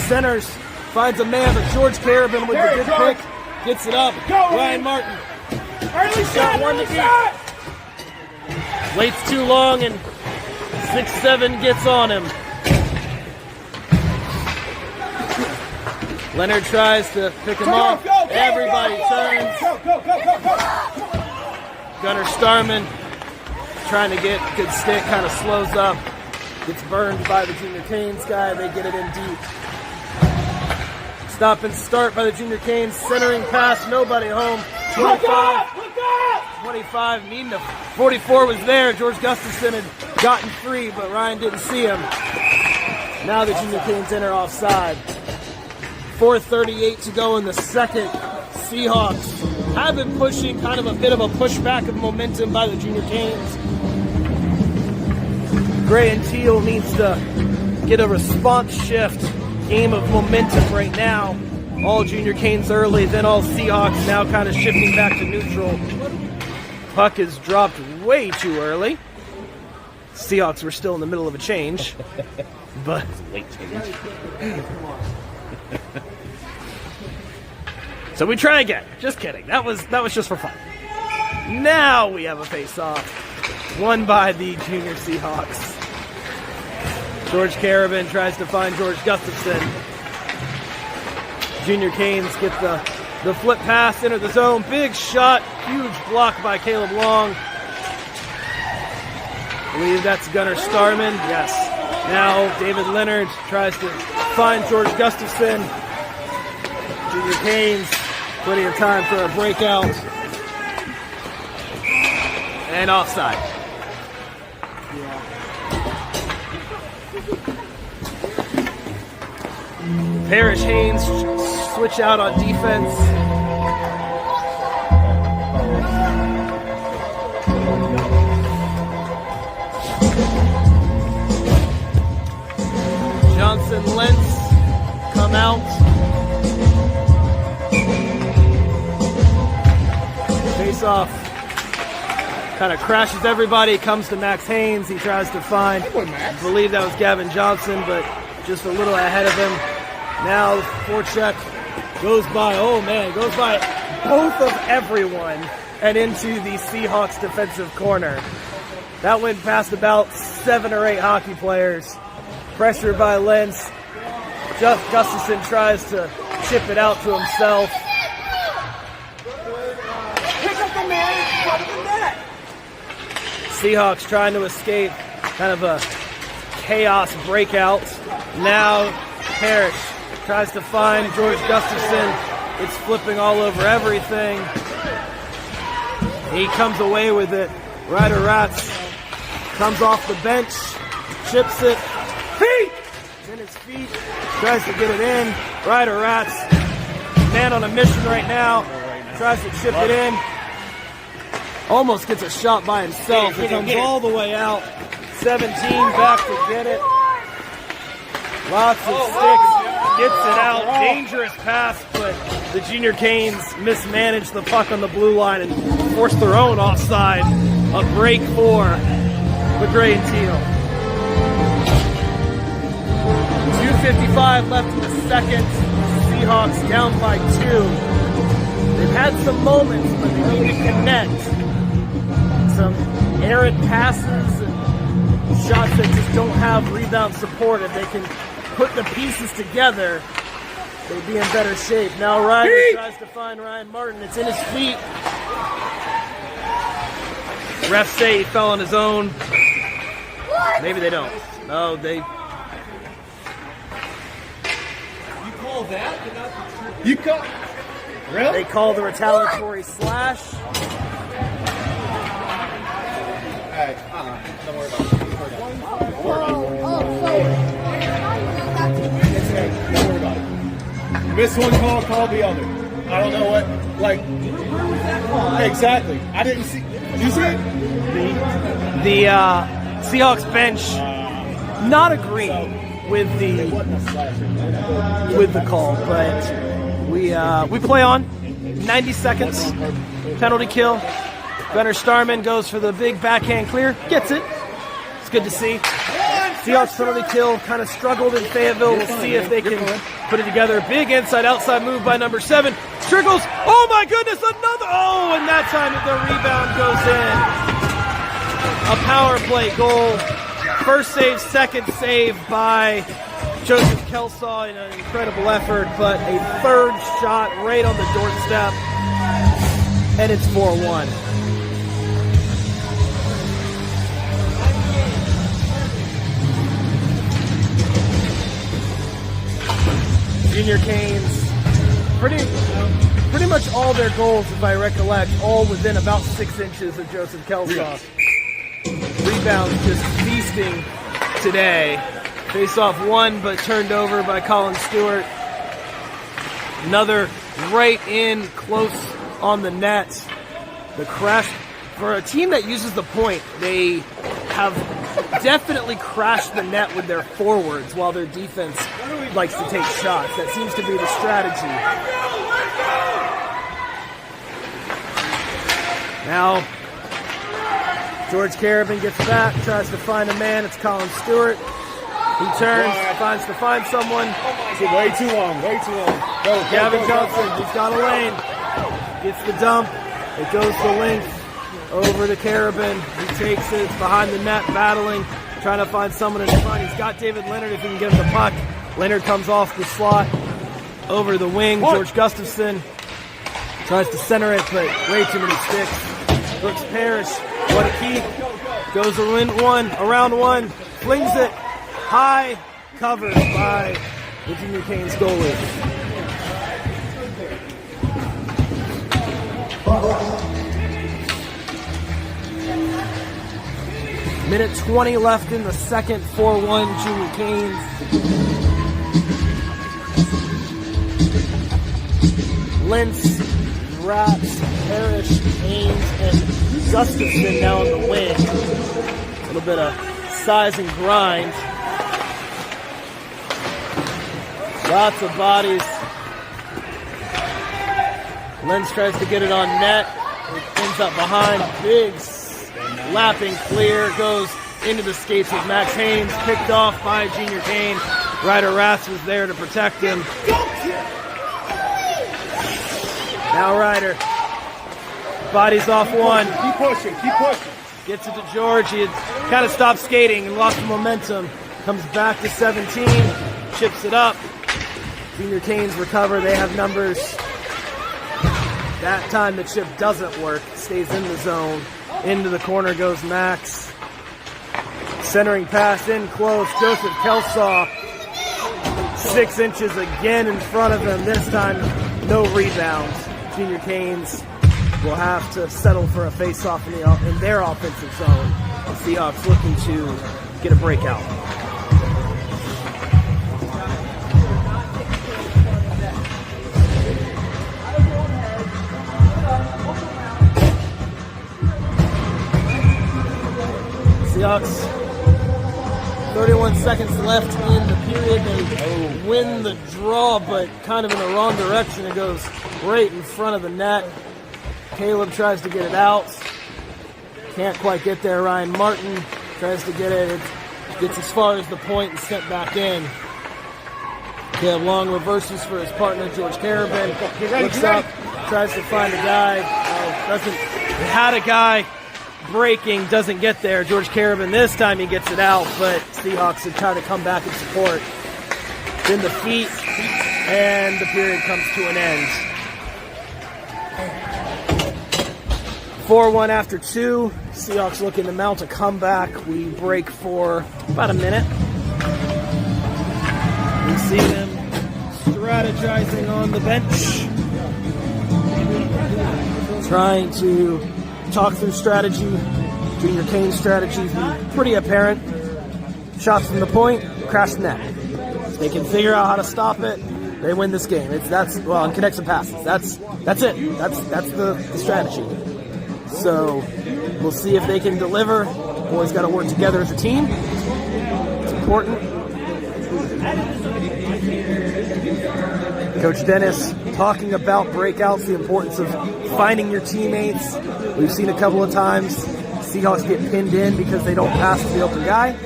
Centers, finds a man, but George Carabin with the good pick. Gets it up. Ryan Martin. Early shot, one to early beat. shot. Waits too long, and 6-7 gets on him. Leonard tries to pick him off. Everybody turns. Go. Gunnar Starman trying to get good stick, kind of slows up. Gets burned by the Junior Canes guy. They get it in deep. Stop and start by the Junior Canes. Centering pass, nobody home. 25. 25, needing a 44 was there. George Gustafson had gotten free, but Ryan didn't see him. Now the Junior Canes enter offside. 4:38 to go in the second. Seahawks have been pushing, kind of a bit of a pushback of momentum by the Junior Canes. Gray and Teal needs to get a response shift. Game of momentum right now. All Junior Canes early, then all Seahawks now kind of shifting back to neutral. Puck is dropped way too early. Seahawks were still in the middle of a change. But Late change. So we try again. Just kidding. That was just for fun. Now we have a face-off, won by the junior Seahawks. George Carabin tries to find George Gustafson. Junior Canes get the flip pass into the zone. Big shot, huge block by Caleb Long. I believe that's Gunnar Starman. Yes. Now David Leonard tries to find George Gustafson. Junior Canes, plenty of time for a breakout. And offside. Parrish Haynes switch out on defense. Johnson Lentz come out. Face off. Kind of crashes everybody, comes to Max Haynes. He tries to find, I believe that was Gavin Johnson, but just a little ahead of him. Now the forecheck goes by, goes by both of everyone and into the Seahawks defensive corner. That went past about 7 or 8 hockey players. Pressured by Lentz. Gustafson tries to chip it out to himself. Pick up the man, put the net. Seahawks trying to escape, kind of a chaos breakout. Now Parrish tries to find George Gustafson. It's flipping all over everything. He comes away with it. Ryder Ratz comes off the bench, chips it. It's in his feet, tries to get it in. Ryder Ratz, man on a mission right now, tries to chip it in. Almost gets a shot by himself. He comes all the way out. 17 back to get it. Lots of sticks. Gets it out. Dangerous pass, but the Junior Canes mismanaged the puck on the blue line and forced their own offside. A break for the Gray and Teal. 2:55 left in the second. Seahawks down by 2. They've had some moments, but they need to connect. Some errant passes and shots that just don't have rebound support. If they can put the pieces together, they'd be in better shape. Now Ryder tries to find Ryan Martin. It's in his feet. Refs say he fell on his own. Maybe they don't. No, they... You call that? You call... Really? They call the retaliatory slash. Hey, don't worry about it. Don't worry about it. Miss one call, call the other. I don't know what, like, exactly. I didn't see. Did you see it? The Seahawks bench not agreeing with the call, but we play on. 90 seconds, penalty kill. Gunnar Starman goes for the big backhand clear, gets it. It's good to see. Seahawks penalty kill kind of struggled in Fayetteville. We'll see if they can put it together. Big inside-outside move by number 7. Trickles. Oh my goodness, another. Oh, and that time the rebound goes in. A power play goal. First save, second save by Joseph Kelsaw in an incredible effort, but a third shot right on the doorstep, and it's 4-1. Junior Canes, pretty much all their goals, if I recollect, all within about 6 inches of Joseph Kelsaw. Rebounds just feasting today. Face-off won, but turned over by Colin Stewart. Another right in, close on the net. The crash, for a team that uses the point, they have definitely crashed the net with their forwards while their defense likes to take shots. That seems to be the strategy. Now, George Carabin gets back, tries to find a man. It's Colin Stewart. He turns, finds someone. Way too long, way too long. Gavin Johnson, he's got a lane. Gets the dump. It goes the length over to Carabin. He takes it. It's behind the net, battling, trying to find someone in front. He's got David Leonard if he can get him the puck. Leonard comes off the slot over the wing. George Gustafson tries to center it, but way too many sticks. Brooks Parrish, what a keep. Goes around one, flings it high, covered by the Junior Canes goalie. Minute 20 left in the second, 4-1 Junior Canes. Lentz, Raps, Parrish, Haynes, and Gustafson now on the wing. A little bit of size and grind. Lots of bodies. Lentz tries to get it on net. It ends up behind. Big lapping clear. Goes into the skates of Max Haynes. Picked off by Junior Cane. Ryder Ratz was there to protect him. Now Ryder. Bodies off one. Keep pushing, keep pushing. Gets it to George. He had kind of stopped skating and lost the momentum. Comes back to 17. Chips it up. Junior Canes recover. They have numbers. That time the chip doesn't work. Stays in the zone. Into the corner goes Max. Centering pass in close. Joseph Kelsaw. 6 inches again in front of him. This time no rebound. Junior Canes will have to settle for a face-off in their offensive zone. The Seahawks looking to get a breakout. Seahawks, 31 seconds left in the period. They win the draw, but kind of in the wrong direction. It goes right in front of the net. Caleb tries to get it out. Can't quite get there. Ryan Martin tries to get it. It gets as far as the point and sent back in. Caleb long reverses for his partner, George Carabin. Looks up, tries to find a guy. Had a guy breaking, doesn't get there. George Carabin, this time he gets it out, but Seahawks have tried to come back and support. Then the feet, and the period comes to an end. 4-1 after 2. Seahawks looking to mount a comeback. We break for about a minute. We see them strategizing on the bench. Trying to talk through strategy. Junior Cane's strategy is pretty apparent. Shots from the point, crash the net. They can figure out how to stop it. They win this game. And connect some passes. That's it. That's the strategy. So we'll see if they can deliver. Boys got to work together as a team. It's important. Coach Dennis talking about breakouts, the importance of finding your teammates. We've seen a couple of times Seahawks get pinned in because they don't pass to the open guy.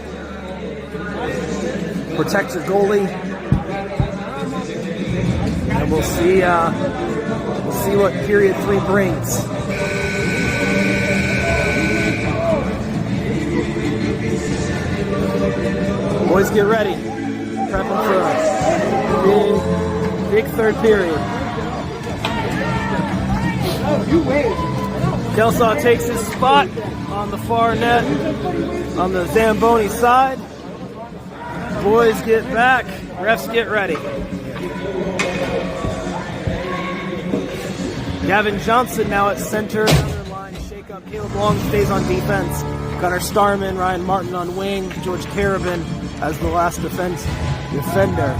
Protect your goalie. And we'll see what period 3 brings. Boys, get ready. Prepping for a big third period. Kelsaw takes his spot on the far net on the Zamboni side. Boys get back. Refs get ready. Gavin Johnson now at center. Another line shake-up. Caleb Long stays on defense. Gunnar Starman, Ryan Martin on wing. George Carabin as the last defender.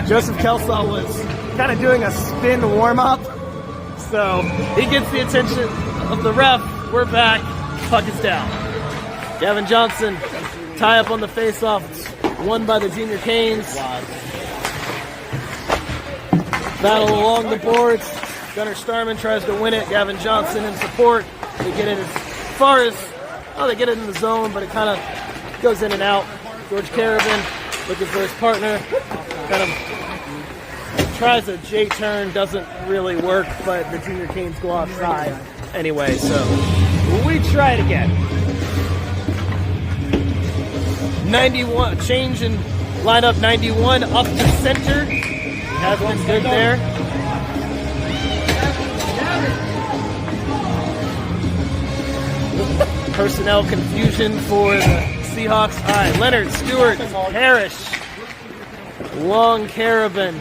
Joseph Kelsaw was kind of doing a spin warm-up, so he gets the attention of the ref. We're back. Puck is down. Gavin Johnson, tie up on the face-off. It's won by the Junior Canes. Battle along the boards. Gunnar Starman tries to win it. Gavin Johnson in support. They get it as far as Oh, they get it in the zone, but it kind of goes in and out. George Carabin looking for his partner. Kind of tries a J-turn, doesn't really work, but the Junior Canes go offside anyway, so we try it again. 91, change in lineup 91 up to center. Has been good there. Personnel confusion for the Seahawks. All right, Leonard, Stewart, Parrish, Long, Carabin.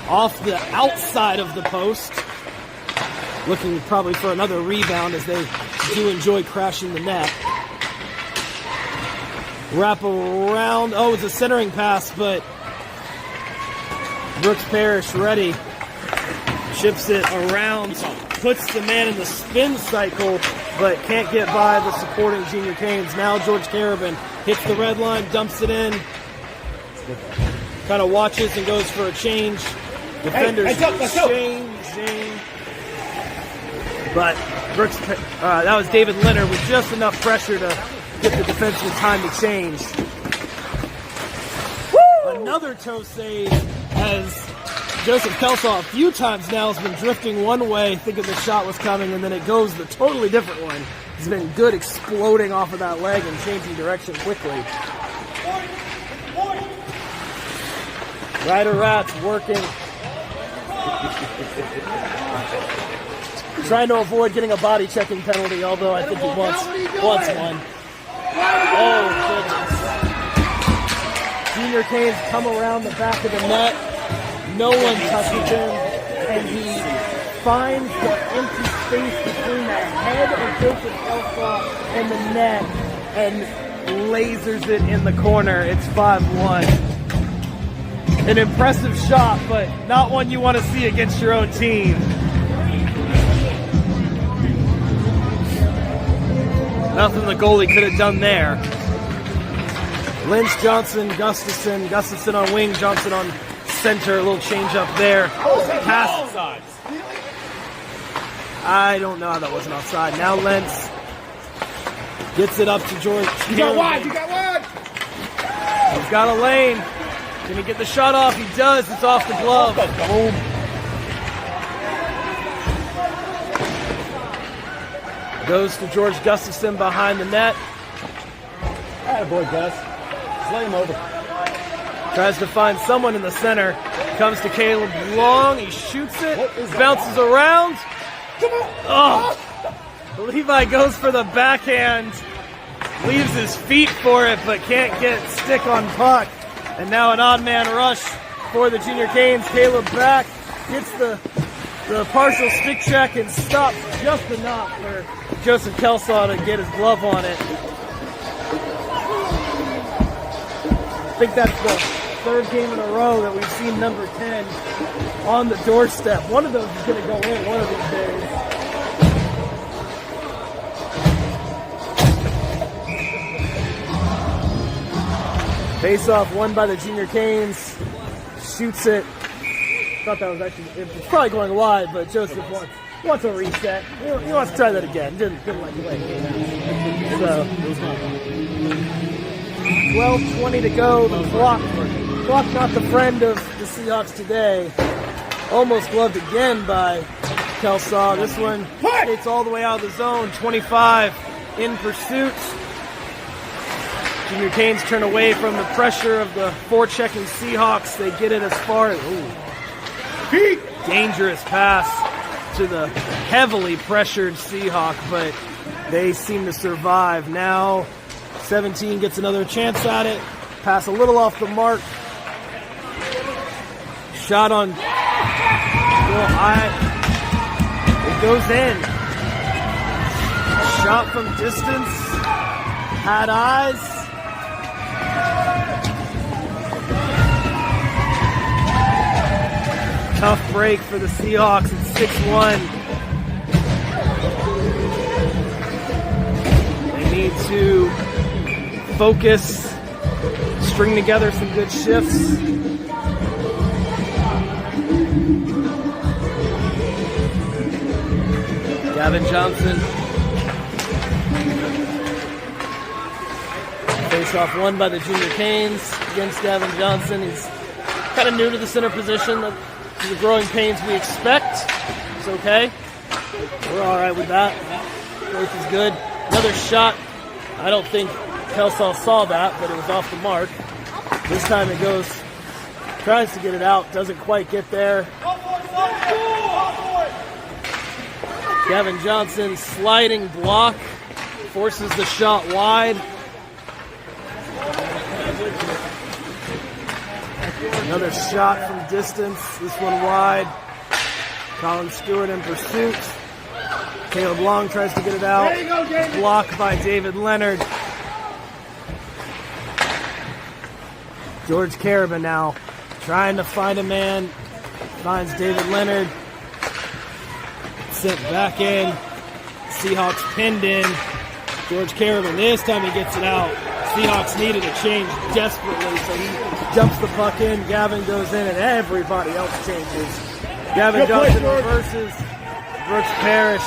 Off the outside of the post. Looking probably for another rebound as they do enjoy crashing the net. Wrap around. Oh, it's a centering pass, but Brooks Parrish ready. Chips it around, puts the man in the spin cycle, but can't get by the supporting Junior Canes. Now George Carabin hits the red line, dumps it in, kind of watches and goes for a change. Defenders changing. But Brooks, that was David Leonard with just enough pressure to get the defenseman time to change. Woo! Another toe save as Joseph Kelsaw a few times now has been drifting one way, thinking the shot was coming, and then it goes the totally different one. He's been good exploding off of that leg and changing direction quickly. Ryder Rats working. Trying to avoid getting a body checking penalty, although I think he wants one. Oh, goodness. Junior Canes come around the back of the net. No one touches him, and he finds the empty space between the head of Joseph Kelsaw and the net and lasers it in the corner. It's 5-1. An impressive shot, but not one you want to see against your own team. Nothing the goalie could have done there. Lynch, Johnson, Gustafson on wing, Johnson on center, a little change up there. Pass. I don't know how that wasn't offside. Now Lentz gets it up to George. You got one! He's got a lane. Can he get the shot off? He does. It's off the glove. Goes to George Gustafson behind the net. Attaboy, Gus. Just lay him over. Tries to find someone in the center. Comes to Caleb Long. He shoots it. Bounces around. Oh! Levi goes for the backhand. Leaves his feet for it, but can't get stick on puck. And now an odd man rush for the Junior Canes. Caleb back. Gets the partial stick check and stops just enough for Joseph Kelsaw to get his glove on it. I think that's the third game in a row that we've seen number 10 on the doorstep. One of those is going to go in one of these days. Face-off won by the Junior Canes. Shoots it. Thought that was actually, it was probably going wide, but Joseph wants a reset. He wants to try that again. Didn't like the way it came out. So 12:20 to go. The clock not the friend of the Seahawks today. Almost gloved again by Kelsaw. This one it's all the way out of the zone. 25 in pursuit. Junior Canes turn away from the pressure of the forechecking Seahawks. They get it as far as dangerous pass to the heavily pressured Seahawk, but they seem to survive. Now 17 gets another chance at it. Pass a little off the mark. Shot on goal high. It goes in. Shot from distance. Had eyes. Tough break for the Seahawks at 6-1. They need to focus, string together some good shifts. Gavin Johnson. Face-off won by the Junior Canes against Gavin Johnson. He's kind of new to the center position. The growing pains we expect. It's okay. We're all right with that. Growth is good. Another shot. I don't think Kelsaw saw that, but it was off the mark. This time it goes, tries to get it out, doesn't quite get there. Gavin Johnson sliding block, forces the shot wide. Another shot from distance, this one wide. Colin Stewart in pursuit. Caleb Long tries to get it out. Blocked by David Leonard. George Carabin now trying to find a man. Finds David Leonard. Sent back in. Seahawks pinned in. George Carabin, this time he gets it out. Seahawks needed a change desperately, so he jumps the puck in. Gavin goes in, and everybody else changes. Gavin Johnson reverses. Brooks Parrish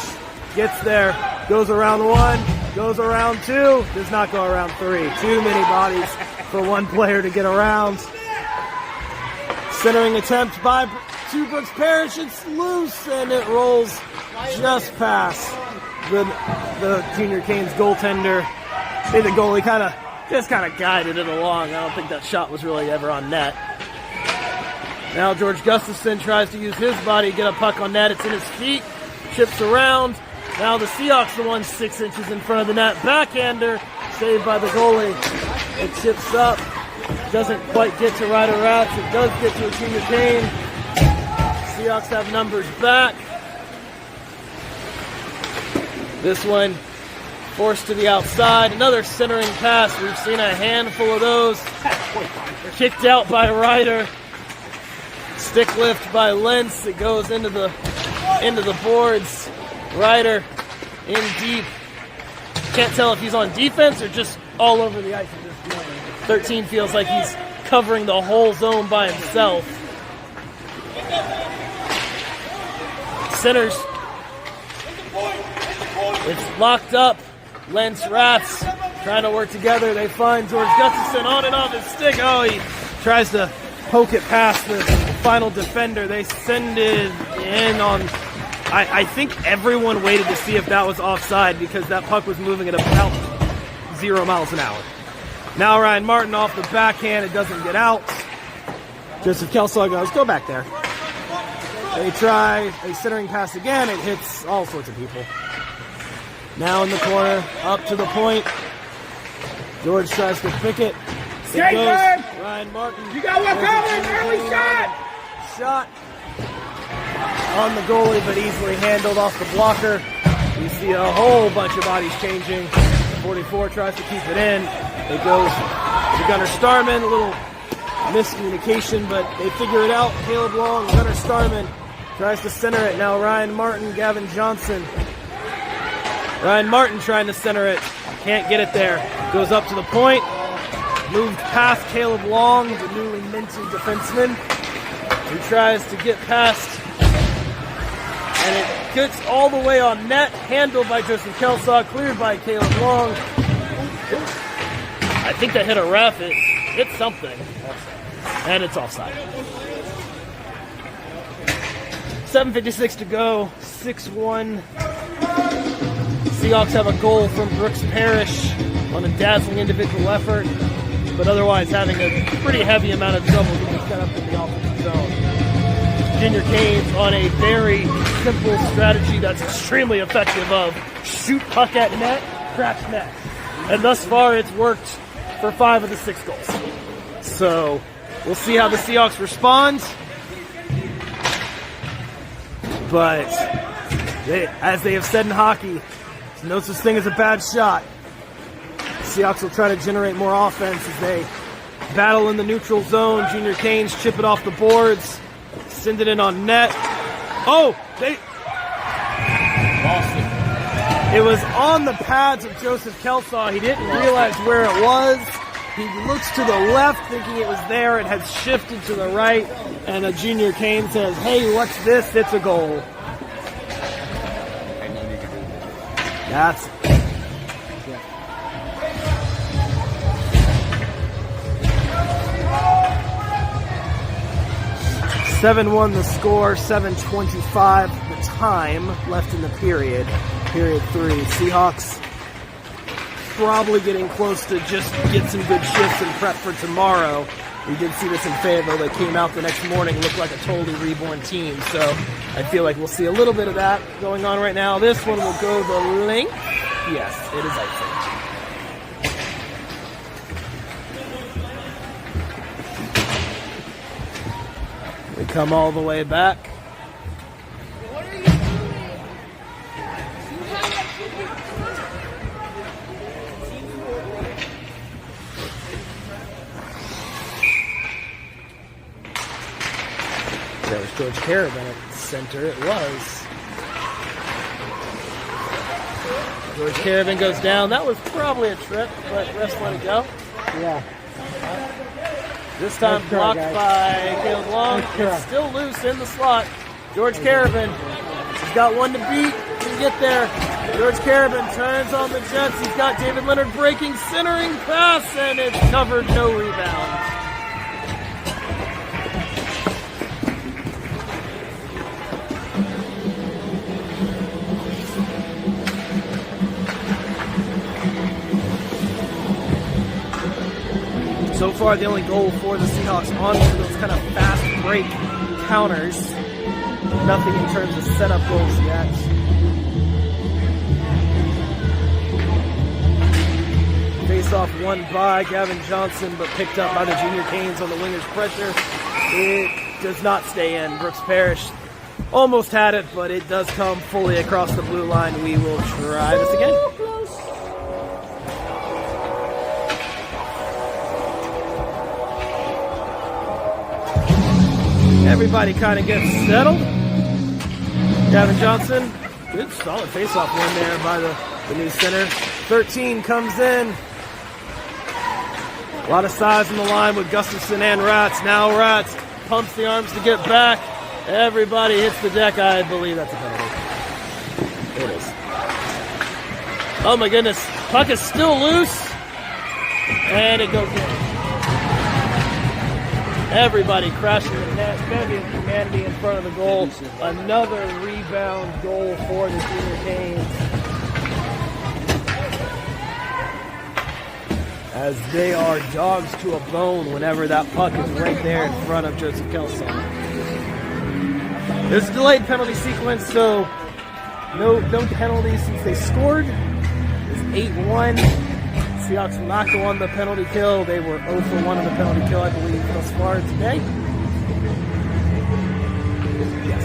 gets there, goes around one, goes around two, does not go around three. Too many bodies for one player to get around. Centering attempt by Brooks Parrish. It's loose, and it rolls just past the Junior Canes goaltender. The goalie kind of guided it along. I don't think that shot was really ever on net. Now George Gustafson tries to use his body to get a puck on net. It's in his feet, chips around. Now the Seahawks the one 6 inches in front of the net. Backhander, saved by the goalie. It chips up. Doesn't quite get to Ryder Rats. It does get to a Junior Cane. Seahawks have numbers back. This one forced to the outside. Another centering pass. We've seen a handful of those. Kicked out by Ryder. Stick lift by Lentz. It goes into the boards. Ryder in deep. Can't tell if he's on defense or just all over the ice at this point. 13 feels like he's covering the whole zone by himself. Centers. It's locked up. Lentz, Rats trying to work together. They find George Gustafson on and off his stick. Oh, he tries to poke it past the final defender. They send it in on... I think everyone waited to see if that was offside because that puck was moving at about 0 miles an hour. Now Ryan Martin off the backhand. It doesn't get out. Joseph Kelsaw goes, go back there. They try a centering pass again. It hits all sorts of people. Now in the corner, up to the point. George tries to pick it. It goes. Ryan Martin. You got one coming. Early shot. Shot on the goalie, but easily handled off the blocker. You see a whole bunch of bodies changing. 44 tries to keep it in. It goes to Gunnar Starman. A little miscommunication, but they figure it out. Caleb Long, Gunnar Starman tries to center it. Now Ryan Martin, Gavin Johnson. Ryan Martin trying to center it. Can't get it there. Goes up to the point. Moved past Caleb Long, the newly minted defenseman. He tries to get past. And it gets all the way on net. Handled by Joseph Kelsaw. Cleared by Caleb Long. I think that hit a ref. It hit something. And it's offside. 7:56 to go. 6-1. Seahawks have a goal from Brooks Parrish on a dazzling individual effort, but otherwise having a pretty heavy amount of trouble getting set up in the offensive zone. Junior Canes on a very simple strategy that's extremely effective of shoot puck at net, crash net. And thus far it's worked for 5 of the 6 goals. So we'll see how the Seahawks respond. But as they have said in hockey, there's no such thing as a bad shot. Seahawks will try to generate more offense as they battle in the neutral zone. Junior Canes chip it off the boards, send it in on net. Oh, they Lost it. It was on the pads of Joseph Kelsaw. He didn't realize where it was. He looks to the left thinking it was there. It has shifted to the right. And a Junior Cane says, hey, what's this? It's a goal. I know you can That's 7-1 the score, 7:25 the time left in the period. Period 3. Seahawks probably getting close to just get some good shifts and prep for tomorrow. We did see this in Fayetteville. They came out the next morning, looked like a totally reborn team. So I feel like we'll see a little bit of that going on right now. This one will go the length. Yes, it is icing. We come all the way back. What are you doing? There was George Carabin at the center. It was. George Carabin goes down. That was probably a trip, but refs let it go. Yeah. This time Nice try, blocked guys. by Caleb Long. Nice try. It's still loose in the slot. George Carabin. He's got one to beat. Can get there. George Carabin turns on the Jets. He's got David Leonard breaking, centering pass, and it's covered. No rebound. So far, the only goal for the Seahawks on those kind of fast break counters. Nothing in terms of setup goals yet. Face-off won by Gavin Johnson, but picked up by the junior Canes on the winger's pressure. It does not stay in. Brooks Parrish almost had it, but it does come fully across the blue line. We will try this again. Everybody kind of gets settled. Gavin Johnson, good solid face-off win there by the new center. 13 comes in. A lot of size in the line with Gustafson and Ratz. Now Ratz pumps the arms to get back. Everybody hits the deck. I believe that's a penalty. It is. Oh my goodness. Puck is still loose. And it goes in. Everybody crashing the net. Bevy and humanity in front of the goal. Another rebound goal for the junior Canes. As they are dogs to a bone whenever that puck is right there in front of Joseph Kelso. There's a delayed penalty sequence, so no penalties since they scored. It's 8-1. Seahawks will not go on the penalty kill. They were 0 for 1 on the penalty kill, I believe, thus far today. Yes.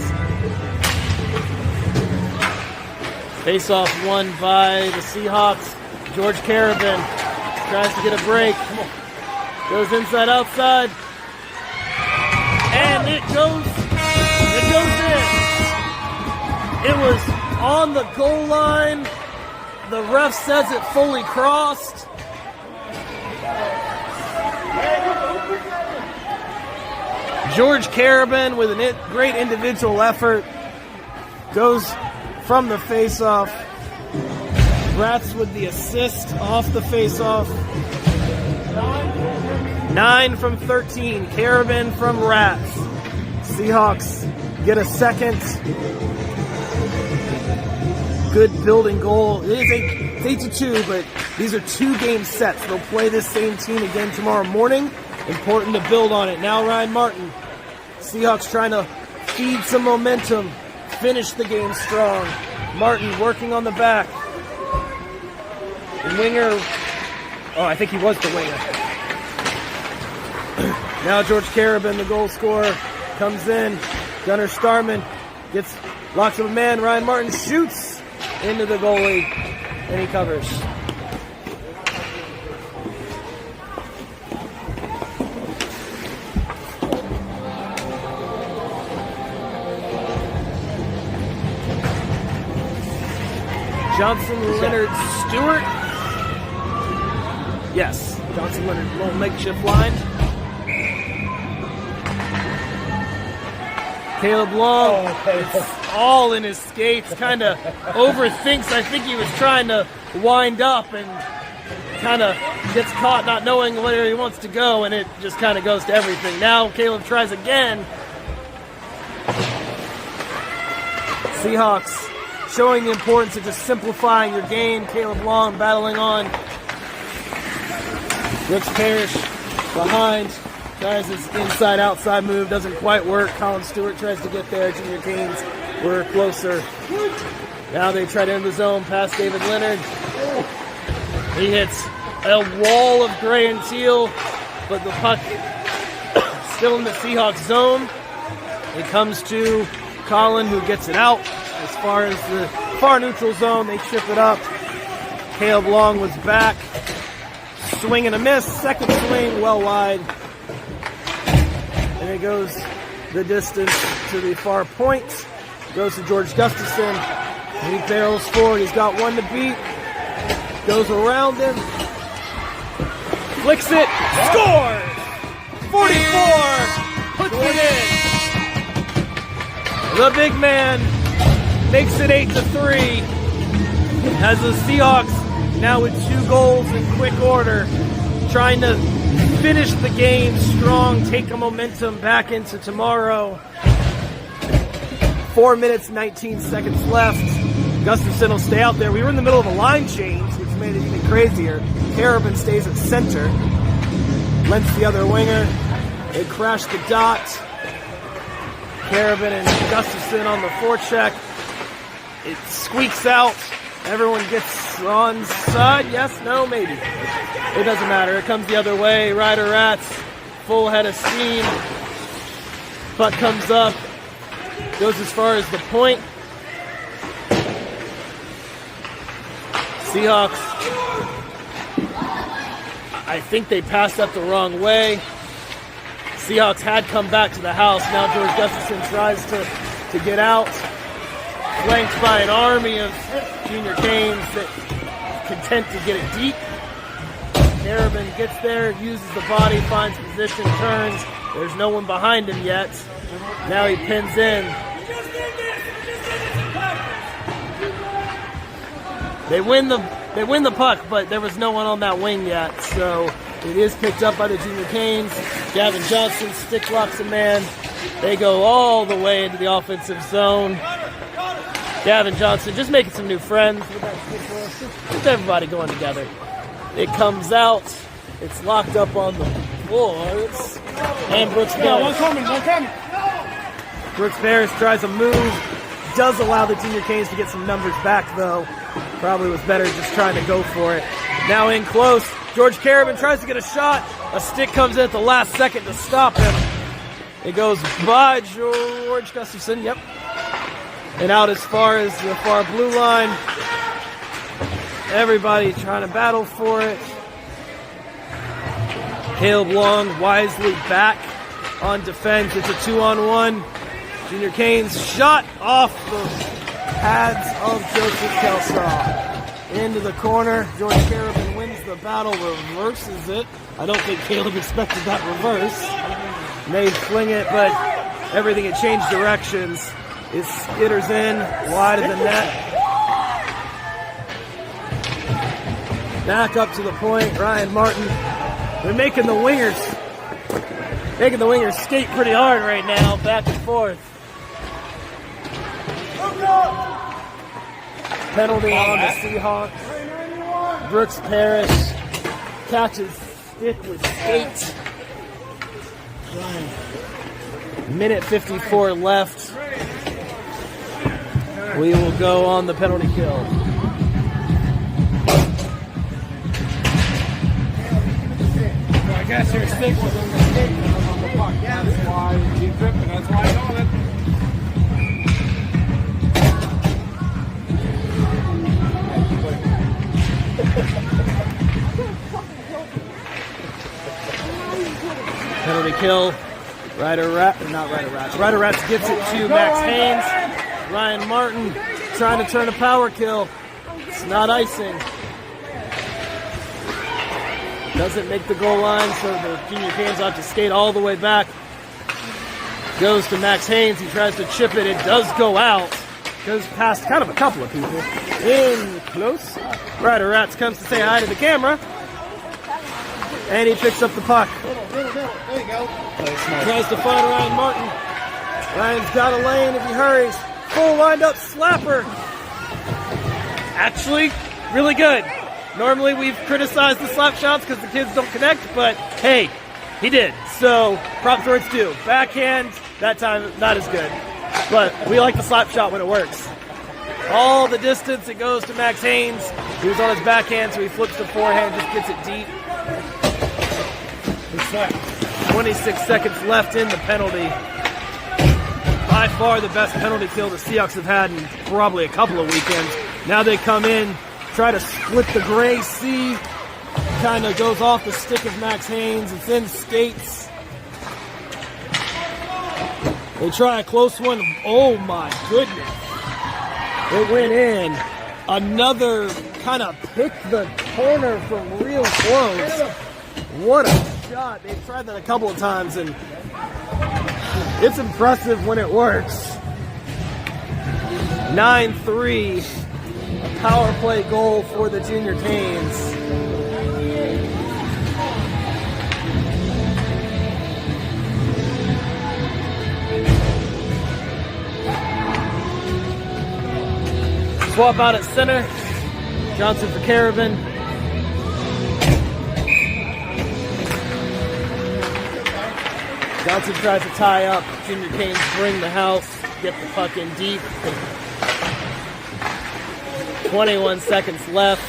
Face-off won by the Seahawks. George Carabin tries to get a break. Come on. Goes inside, outside. And it goes in. It was on the goal line. The ref says it fully crossed. George Carabin with a great individual effort goes from the face-off. Ratz with the assist off the face-off. 9 from 13. Carabin from Ratz. Seahawks get a second. Good building goal. It is 8-2, but these are 2-game sets. They'll play this same team again tomorrow morning. Important to build on it. Now Ryan Martin. Seahawks trying to feed some momentum. Finish the game strong. Martin working on the back. The winger. Oh, I think he was the winger. Now George Carabin, the goal scorer, comes in. Gunnar Starman gets locks of a man. Ryan Martin shoots into the goalie, and he covers. Johnson, Leonard, Stewart. Yes, Johnson, Leonard, little makeshift line. Caleb Long. Oh, okay. all in his skates, kind of overthinks. I think he was trying to wind up and kind of gets caught not knowing where he wants to go, and it just kind of goes to everything. Now Caleb tries again. Seahawks showing the importance of just simplifying your game. Caleb Long battling on. Brooks Parrish behind. Tries his inside-outside move. Doesn't quite work. Colin Stewart tries to get there. Junior Canes were closer. Now they try to end the zone past David Leonard. He hits a wall of gray and teal, but the puck still in the Seahawks zone. It comes to Colin, who gets it out. As far as the far neutral zone, they chip it up. Caleb Long was back. Swing and a miss. Second swing, well wide. And it goes the distance to the far point. Goes to George Gustafson. He barrels forward. He's got one to beat. Goes around him. Flicks it. Scores! 44! Puts it in. The big man makes it 8-3. As the Seahawks now with 2 goals in quick order, trying to finish the game strong, take a momentum back into tomorrow. 4 minutes, 19 seconds left. Gustafson will stay out there. We were in the middle of a line change, which made it even crazier. Carabin stays at center. Lents the other winger. They crash the dot. Carabin and Gustafson on the forecheck. It squeaks out. Everyone gets on side. Yes, no, maybe. It doesn't matter. It comes the other way. Ryder Rats, full head of steam. Puck comes up. Goes as far as the point. Seahawks, I think they passed up the wrong way. Seahawks had come back to the house. Now George Gustafson tries to get out. Flanked by an army of Junior Canes that content to get it deep. Carabin gets there, uses the body, finds position, turns. There's no one behind him yet. Now he pins in. They win the puck, but there was no one on that wing yet. So it is picked up by the Junior Canes. Gavin Johnson stick locks a man. They go all the way into the offensive zone. Gavin Johnson just making some new friends with that just everybody going together. It comes out. It's locked up on the boards. And Brooks Parrish. One coming. Brooks Parrish tries a move. Does allow the Junior Canes to get some numbers back, though. Probably was better just trying to go for it. Now in close. George Carabin tries to get a shot. A stick comes in at the last second to stop him. It goes by George Gustafson. Yep. And out as far as the far blue line. Everybody trying to battle for it. Caleb Long wisely back on defense. It's a 2-on-1. Junior Canes shot off the pads of Joseph Kelsaw. Into the corner. George Carabin wins the battle, reverses it. I don't think Caleb expected that reverse. May fling it, but everything had changed directions. It skitters in, wide of the net. Back up to the point, Ryan Martin. They're making the wingers skate pretty hard right now, back and forth. Penalty on the Seahawks. Brooks Parrish catches stick with skate. Minute 54 left. We will go on the penalty kill. I guess your stick was on the skate and it was on the puck. That's why he tripped, and that's why I got it. Penalty kill. Ryder Rats gets it to Max Haynes. Ryan Martin trying to turn a power kill. It's not icing. Doesn't make the goal line, so the Junior Canes have to skate all the way back. Goes to Max Haynes. He tries to chip it. It does go out. goes past kind of a couple of people. In close. Ryder Rats comes to say hi to the camera. And he picks up the puck. There you go. Tries to find Ryan Martin. Ryan's got a lane if he hurries. Full wind up slapper. Actually, really good. Normally we've criticized the slap shots because the kids don't connect, but hey, he did. So props where it's due. Backhand, that time not as good. But we like the slap shot when it works. All the distance, it goes to Max Haynes. He was on his backhand, so he flips to forehand, just gets it deep. 26 seconds left in the penalty. By far the best penalty kill the Seahawks have had in probably a couple of weekends. Now they come in, try to split the gray C. Kind of goes off the stick of Max Haynes. It's in skates. They try a close one. Oh my goodness. It went in. Another kind of picked the corner from real close. What a shot. They've tried that a couple of times, and it's impressive when it works. 9-3, a power play goal for the Junior Canes. Swap out at center. Johnson for Caravan. Johnson tries to tie up. Junior Canes bring the house, get the puck in deep. 21 seconds left.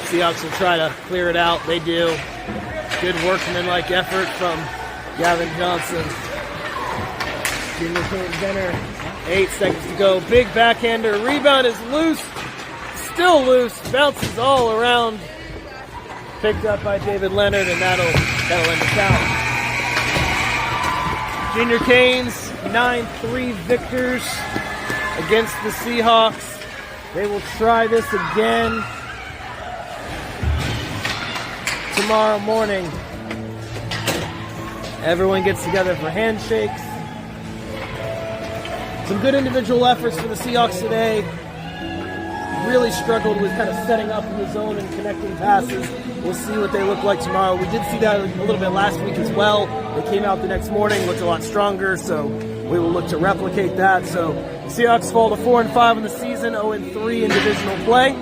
Seahawks will try to clear it out. They do. Good workmanlike effort from Gavin Johnson. Junior Canes center. 8 seconds to go. Big backhander. Rebound is loose. Still loose. Bounces all around. Picked up by David Leonard, and that'll end the count. Junior Canes, 9-3 victors against the Seahawks. They will try this again tomorrow morning. Everyone gets together for handshakes. Some good individual efforts for the Seahawks today. Really struggled with kind of setting up in the zone and connecting passes. We'll see what they look like tomorrow. We did see that a little bit last week as well. They came out the next morning, looked a lot stronger, so we will look to replicate that. So Seahawks fall to 4-5 in the season, 0-3 in divisional play.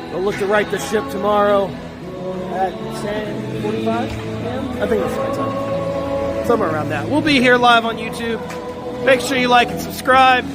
They'll look to right the ship tomorrow at 10:45 p.m. I think that's the right time. Somewhere around that. We'll be here live on YouTube. Make sure you like and subscribe.